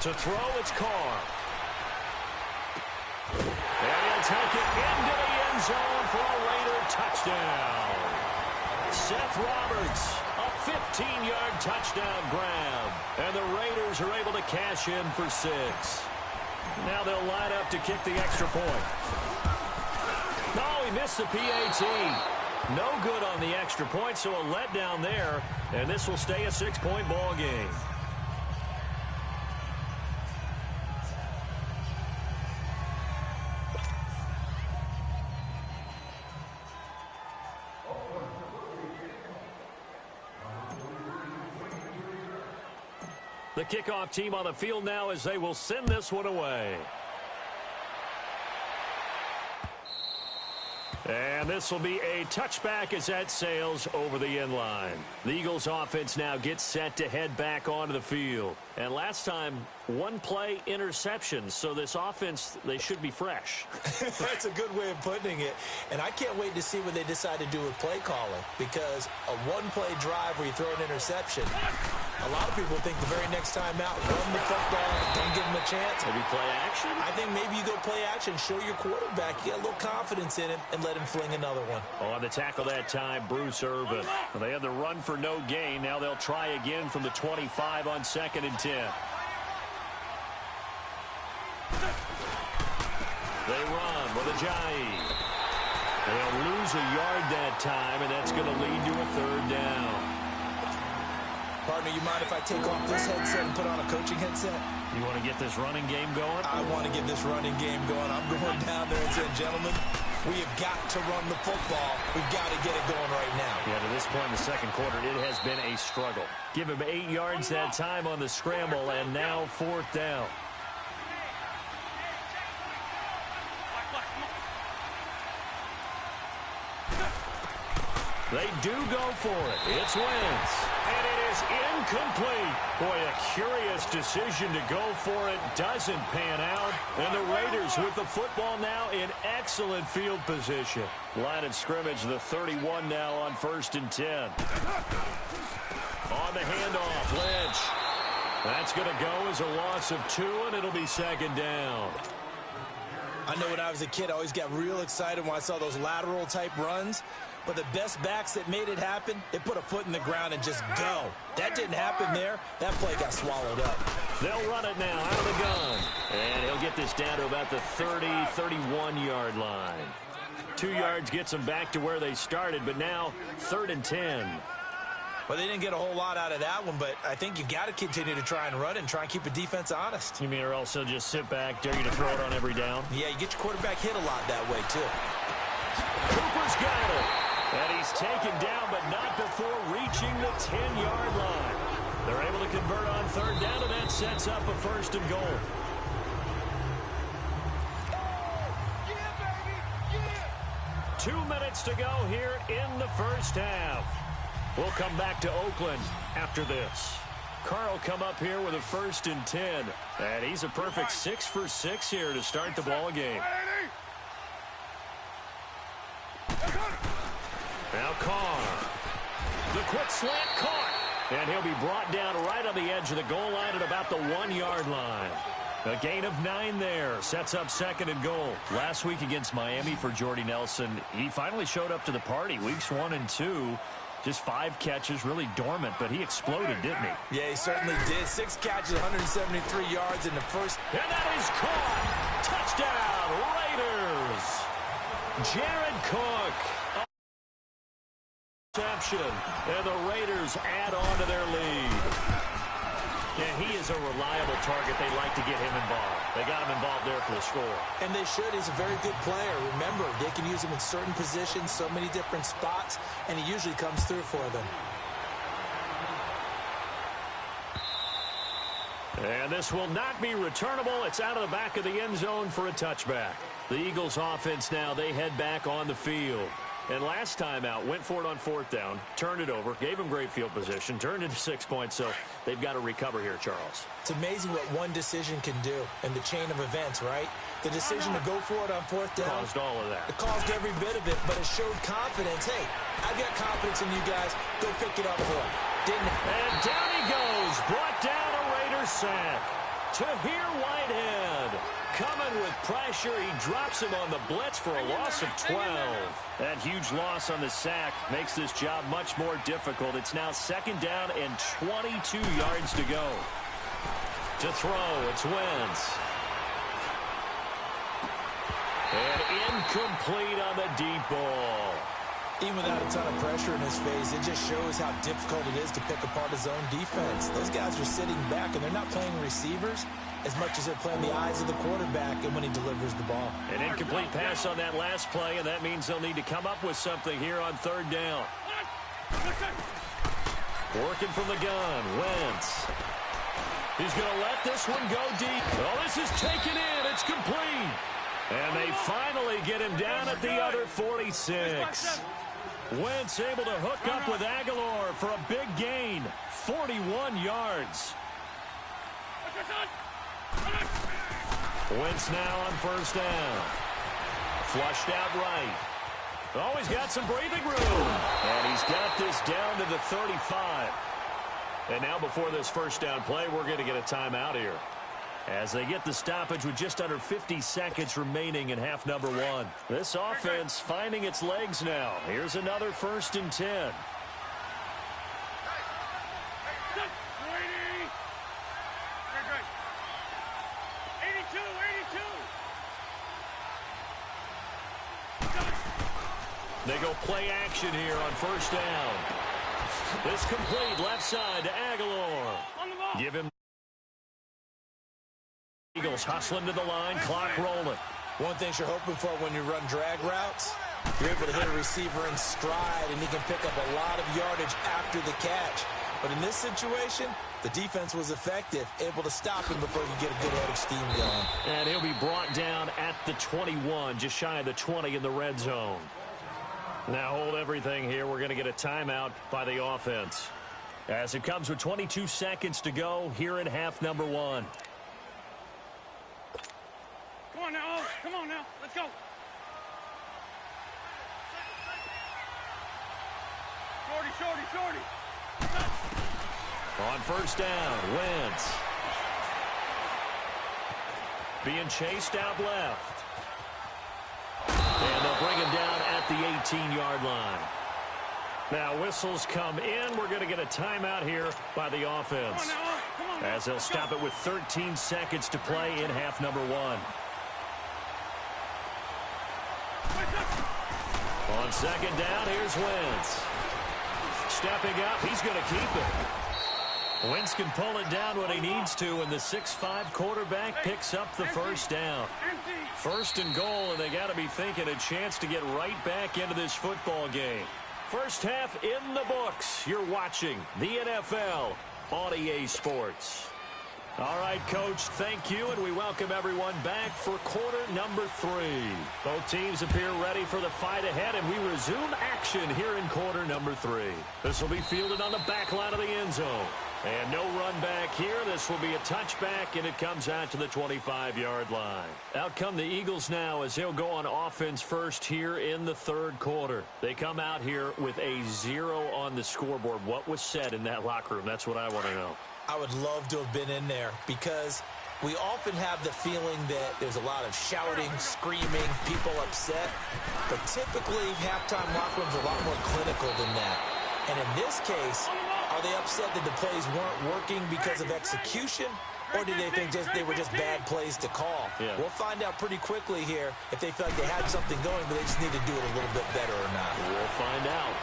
To throw, it's Carr. And he'll take it into the end zone for a Raider touchdown. Seth Roberts, a 15-yard touchdown grab. And the Raiders are able to cash in for 6. Now they'll line up to kick the extra point. No, he missed the PAT. No good on the extra point, so a letdown there. And this will stay a 6-point ball game. The kickoff team on the field now as they will send this one away. And this will be a touchback as that sails over the end line. The Eagles offense now gets set to head back onto the field. And last time, 1-play interception. So this offense, they should be fresh. That's a good way of putting it. And I can't wait to see what they decide to do with play calling. Because a 1-play drive where you throw an interception, a lot of people think the very next time out, run the football, don't give them a chance. Maybe play action? I think maybe you go play action, show your quarterback, you get a little confidence in him, and let him fling another one. On the tackle that time, Bruce Irvin. Well, they had the run for no gain. Now they'll try again from the 25 on 2nd and 10. They run with Ajayi. They'll lose a yard that time, and that's going to lead to a 3rd down. Partner, you mind if I take off this headset and put on a coaching headset? You want to get this running game going? I want to get this running game going. I'm going down there and saying, gentlemen, we have got to run the football. We've got to get it going right now. Yeah, to this point in the second quarter, it has been a struggle. Give him 8 yards that time on the scramble, and now 4th down. They do go for it. It's Wentz. And it is incomplete. Boy, a curious decision to go for it. Doesn't pan out. And the Raiders with the football now in excellent field position. Line of scrimmage, the 31 now on 1st and 10. On the handoff, Lynch. That's going to go as a loss of 2, and it'll be 2nd down. I know when I was a kid, I always got real excited when I saw those lateral-type runs. But the best backs that made it happen, they put a foot in the ground and just go. That didn't happen there. That play got swallowed up. They'll run it now out of the gun. And he'll get this down to about the 30, 31-yard line. 2 yards gets them back to where they started, but now 3rd and 10. Well, they didn't get a whole lot out of that one, but I think you got to continue to try and run and try and keep the defense honest. You mean or else they'll just sit back, dare you to throw it on every down? Yeah, you get your quarterback hit a lot that way, too. Cooper's got it. And he's taken down, but not before reaching the 10-yard line. They're able to convert on 3rd down, and that sets up a 1st and goal. Yeah, baby! Yeah! 2 minutes to go here in the first half. We'll come back to Oakland after this. Carl come up here with a 1st and 10. And he's a perfect 6 for 6 here to start the ball game. Now Carr. The quick slant caught. And he'll be brought down right on the edge of the goal line at about the 1-yard line. A gain of 9 there. Sets up 2nd and goal. Last week against Miami for Jordy Nelson, he finally showed up to the party. Weeks 1 and 2, just 5 catches, really dormant, but he exploded, didn't he? Yeah, he certainly did. 6 catches, 173 yards in the first. And that is caught. Touchdown, Raiders. Jared Cook. Interception. And the Raiders add on to their lead. Yeah, he is a reliable target. They like to get him involved. They got him involved there for the score. And they should. He's a very good player. Remember, they can use him in certain positions, so many different spots, and he usually comes through for them. And this will not be returnable. It's out of the back of the end zone for a touchback. The Eagles offense now, they head back on the field. And last time out, went for it on 4th down, turned it over, gave them great field position, turned into 6 points, so they've got to recover here, Charles. It's amazing what one decision can do in the chain of events, right? The decision to go for it on 4th down. Caused all of that. It caused every bit of it, but it showed confidence. Hey, I've got confidence in you guys. Go pick it up for him. Didn't it? And down he goes. Brought down a Raiders sack. Tahir Whitehead. Coming with pressure. He drops him on the blitz for a loss of 12. That huge loss on the sack makes this job much more difficult. It's now 2nd down and 22 yards to go. To throw, it's Wentz. And incomplete on the deep ball. Even without a ton of pressure in his face, it just shows how difficult it is to pick apart his own defense. Those guys are sitting back, and they're not playing receivers as much as they're playing the eyes of the quarterback and when he delivers the ball. An incomplete pass on that last play, and that means they'll need to come up with something here on 3rd down. Working from the gun, Wentz. He's going to let this one go deep. Oh, this is taken in. It's complete. And they finally get him down at the other 46. Wentz able to hook up with Aguilar for a big gain. 41 yards. Wentz now on 1st down. Flushed out right. Oh, he's got some breathing room. And he's got this down to the 35. And now before this 1st down play, we're going to get a timeout here, as they get the stoppage with just under 50 seconds remaining in half number 1. This offense finding its legs now. Here's another 1st and 10. They go play action here on 1st down. This complete left side to Aguilar. Give him. Eagles hustling to the line, clock rolling. One thing you're hoping for when you run drag routes, you're able to hit a receiver in stride, and he can pick up a lot of yardage after the catch. But in this situation, the defense was effective, able to stop him before he could get a good head of steam going. And he'll be brought down at the 21, just shy of the 20 in the red zone. Now hold everything here. We're going to get a timeout by the offense, as it comes with 22 seconds to go here in half number 1. Come on now, come on now, let's go. Shorty. On 1st down, Wentz. Being chased out left. And they'll bring him down at the 18-yard line. Now whistles come in. We're going to get a timeout here by the offense, as they'll stop it with 13 seconds to play in half number 1. On 2nd down, here's Wentz. Stepping up, he's going to keep it. Wentz can pull it down when he needs to, and the 6'5" quarterback picks up the 1st down. 1st and goal, and they got to be thinking a chance to get right back into this football game. First half in the books. You're watching the NFL on EA Sports. All right, Coach, thank you, and we welcome everyone back for quarter number 3. Both teams appear ready for the fight ahead, and we resume action here in quarter number 3. This will be fielded on the back line of the end zone. And no run back here. This will be a touchback, and it comes out to the 25-yard line. Out come the Eagles now as they'll go on offense first here in the third quarter. They come out here with a 0 on the scoreboard. What was said in that locker room? That's what I want to know. I would love to have been in there because we often have the feeling that there's a lot of shouting, screaming, people upset. But typically, halftime locker rooms are a lot more clinical than that. And in this case, are they upset that the plays weren't working because of execution? Or do they think they were just bad plays to call? Yeah. We'll find out pretty quickly here if they feel like they had something going, but they just need to do it a little bit better or not. We'll find out.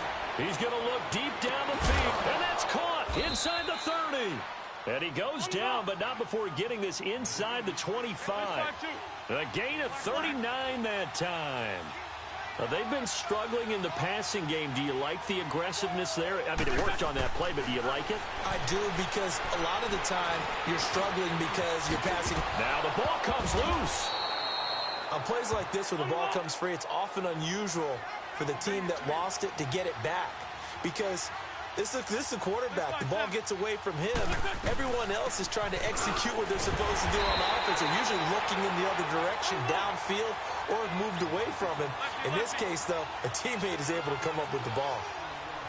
He's going to look deep down the field, and that's caught inside the 30. And he goes down, but not before getting this inside the 25. A gain of 39 that time. They've been struggling in the passing game. Do you like the aggressiveness there? I mean, it worked on that play, but do you like it? I do, because a lot of the time you're struggling because you're passing. Now the ball comes loose. On plays like this where the ball comes free, it's often unusual for the team that lost it to get it back, because this is a quarterback. The ball gets away from him. Everyone else is trying to execute what they're supposed to do on offense. They're usually looking in the other direction, downfield, or have moved away from him. In this case, though, a teammate is able to come up with the ball.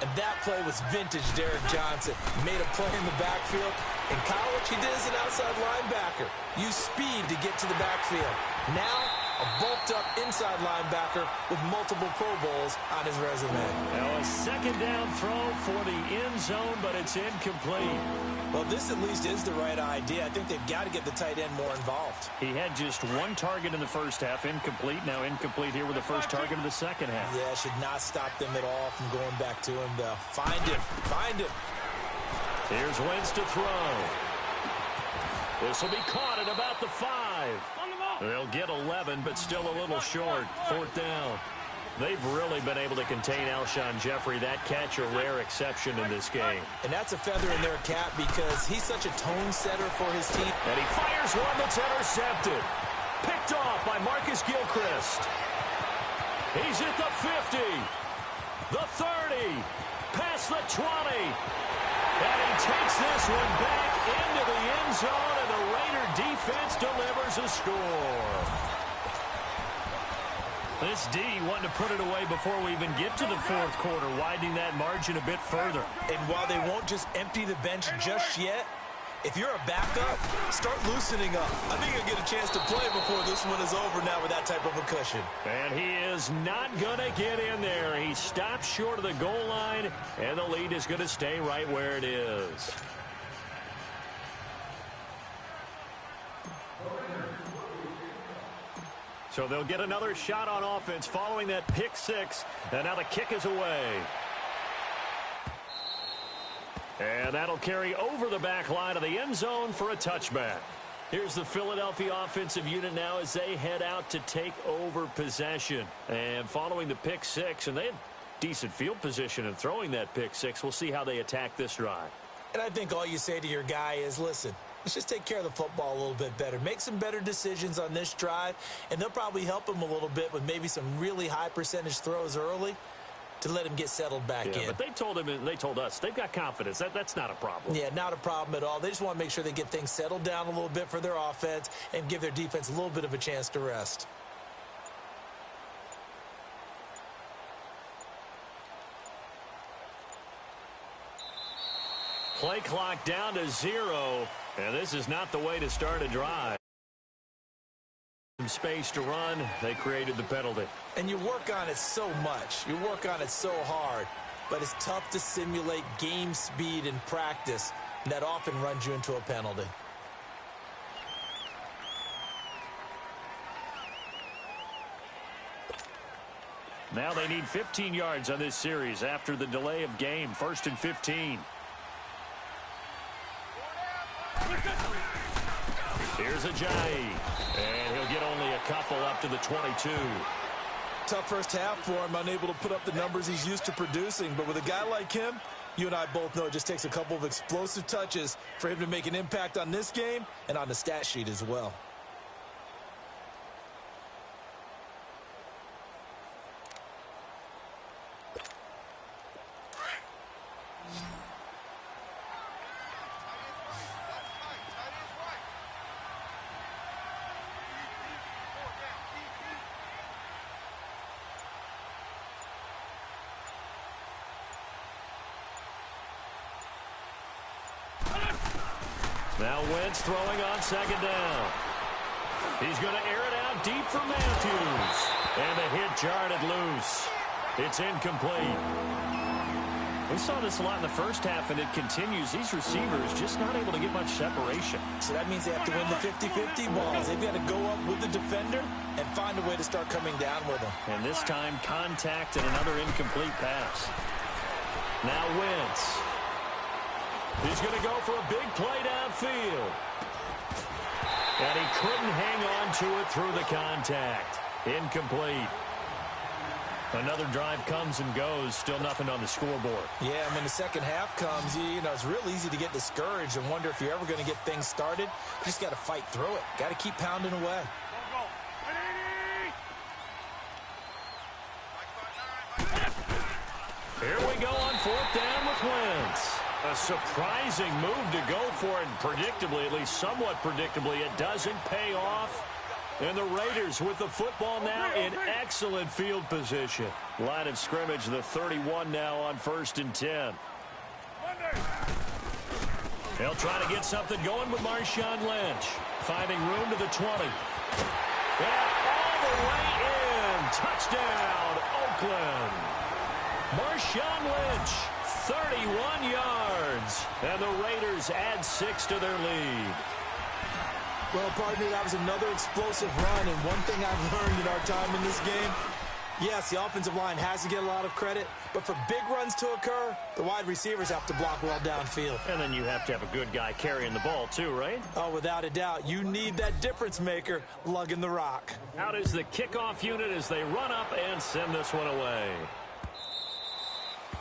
And that play was vintage Derek Johnson. He made a play in the backfield. In college, he did as an outside linebacker. Used speed to get to the backfield. Now, a bulked-up inside linebacker with multiple Pro Bowls on his resume. Now a second down throw for the end zone, but it's incomplete. Well, this at least is the right idea. I think they've got to get the tight end more involved. He had just one target in the first half, incomplete. Now incomplete here with the first target of the second half. Yeah, should not stop them at all from going back to him, though. Find him. Find him. Here's Wentz to throw. This will be caught at about the 5. They'll get 11, but still a little short. Fourth down. They've really been able to contain Alshon Jeffrey. That catch a rare exception in this game. And that's a feather in their cap because he's such a tone setter for his team. And he fires one that's intercepted. Picked off by Marcus Gilchrist. He's at the 50. The 30. Past the 20. And he takes this one back into the end zone, and the Raider defense delivers a score. This D wanting to put it away before we even get to the fourth quarter, widening that margin a bit further. And while they won't just empty the bench just yet, if you're a backup, start loosening up. I think you'll get a chance to play before this one is over now with that type of a cushion. And he is not going to get in there. He stops short of the goal line, and the lead is going to stay right where it is. So they'll get another shot on offense following that pick six, and now the kick is away. And that'll carry over the back line of the end zone for a touchback. Here's the Philadelphia offensive unit now as they head out to take over possession. And following the pick six, and they had decent field position in throwing that pick six. We'll see how they attack this drive. And I think all you say to your guy is, listen, let's just take care of the football a little bit better. Make some better decisions on this drive, and they'll probably help him a little bit with maybe some really high percentage throws early to let him get settled back in. But they told him and they told us they've got confidence. That's not a problem. Yeah, not a problem at all. They just want to make sure they get things settled down a little bit for their offense and give their defense a little bit of a chance to rest. Play clock down to 0, and this is not the way to start a drive. Some space to run, they created the penalty. And you work on it so much. You work on it so hard. But it's tough to simulate game speed in practice. And that often runs you into a penalty. Now they need 15 yards on this series after the delay of game. 1st and 15. Here's Ajayi. And he'll get only a couple up to the 22. Tough first half for him, unable to put up the numbers he's used to producing. But with a guy like him, you and I both know it just takes a couple of explosive touches for him to make an impact on this game and on the stat sheet as well. Now Wentz throwing on second down. He's going to air it out deep for Matthews. And the hit jarred it loose. It's incomplete. We saw this a lot in the first half, and it continues. These receivers just not able to get much separation. So that means they have to win the 50-50 balls. They've got to go up with the defender and find a way to start coming down with them. And this time, contact and another incomplete pass. Now Wentz. He's going to go for a big play downfield. And he couldn't hang on to it through the contact. Incomplete. Another drive comes and goes. Still nothing on the scoreboard. Yeah, and when the second half comes, you know, it's real easy to get discouraged and wonder if you're ever going to get things started. You just got to fight through it. Got to keep pounding away. Here we go on fourth down with Wentz. A surprising move to go for it, and predictably, at least somewhat predictably, it doesn't pay off. And the Raiders with the football now in excellent field position. Line of scrimmage, the 31 now on 1st and 10. They'll try to get something going with Marshawn Lynch. Finding room to the 20. And all the way in. Touchdown, Oakland. Marshawn Lynch, 31 yards. And the Raiders add 6 to their lead. Well, partner, that was another explosive run, and one thing I've learned in our time in this game, yes, the offensive line has to get a lot of credit, but for big runs to occur, the wide receivers have to block well downfield. And then you have to have a good guy carrying the ball too, right? Oh, without a doubt. You need that difference maker lugging the rock. Out is the kickoff unit as they run up and send this one away.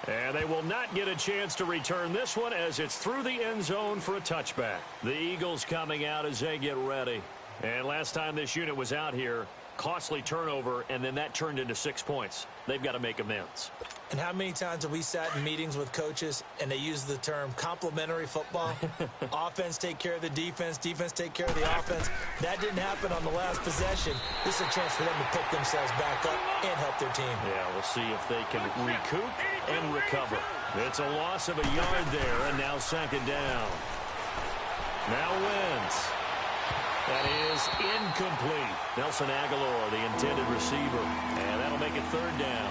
And they will not get a chance to return this one as it's through the end zone for a touchback. The Eagles coming out as they get ready. And last time this unit was out here, costly turnover, and then that turned into 6 points. They've got to make amends. And how many times have we sat in meetings with coaches and they use the term complementary football? Offense take care of the defense, defense take care of the offense. That didn't happen on the last possession. This is a chance for them to pick themselves back up and help their team. Yeah, we'll see if they can recoup and recover. It's a loss of a yard there, and now second down. Now Wentz. That is incomplete. Nelson Aguilar, the intended receiver. And that'll make it third down.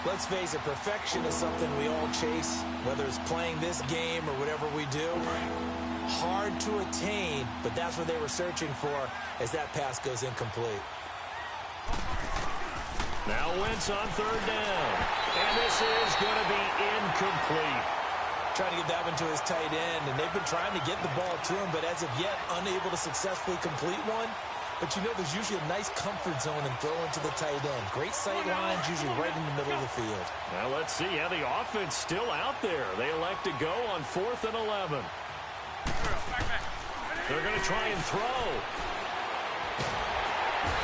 Let's face it, perfection is something we all chase, whether it's playing this game or whatever we do. Hard to attain, but that's what they were searching for as that pass goes incomplete. Now Wentz on third down. And this is going to be incomplete. Trying to get that one to his tight end, and they've been trying to get the ball to him, but as of yet, unable to successfully complete one. But you know there's usually a nice comfort zone in throwing to the tight end. Great sight lines, usually right in the middle of the field. Now let's see. Yeah, the offense still out there. They elect to go on 4th and 11. They're going to try and throw.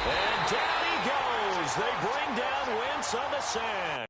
And down he goes. They bring down Wentz on the sack.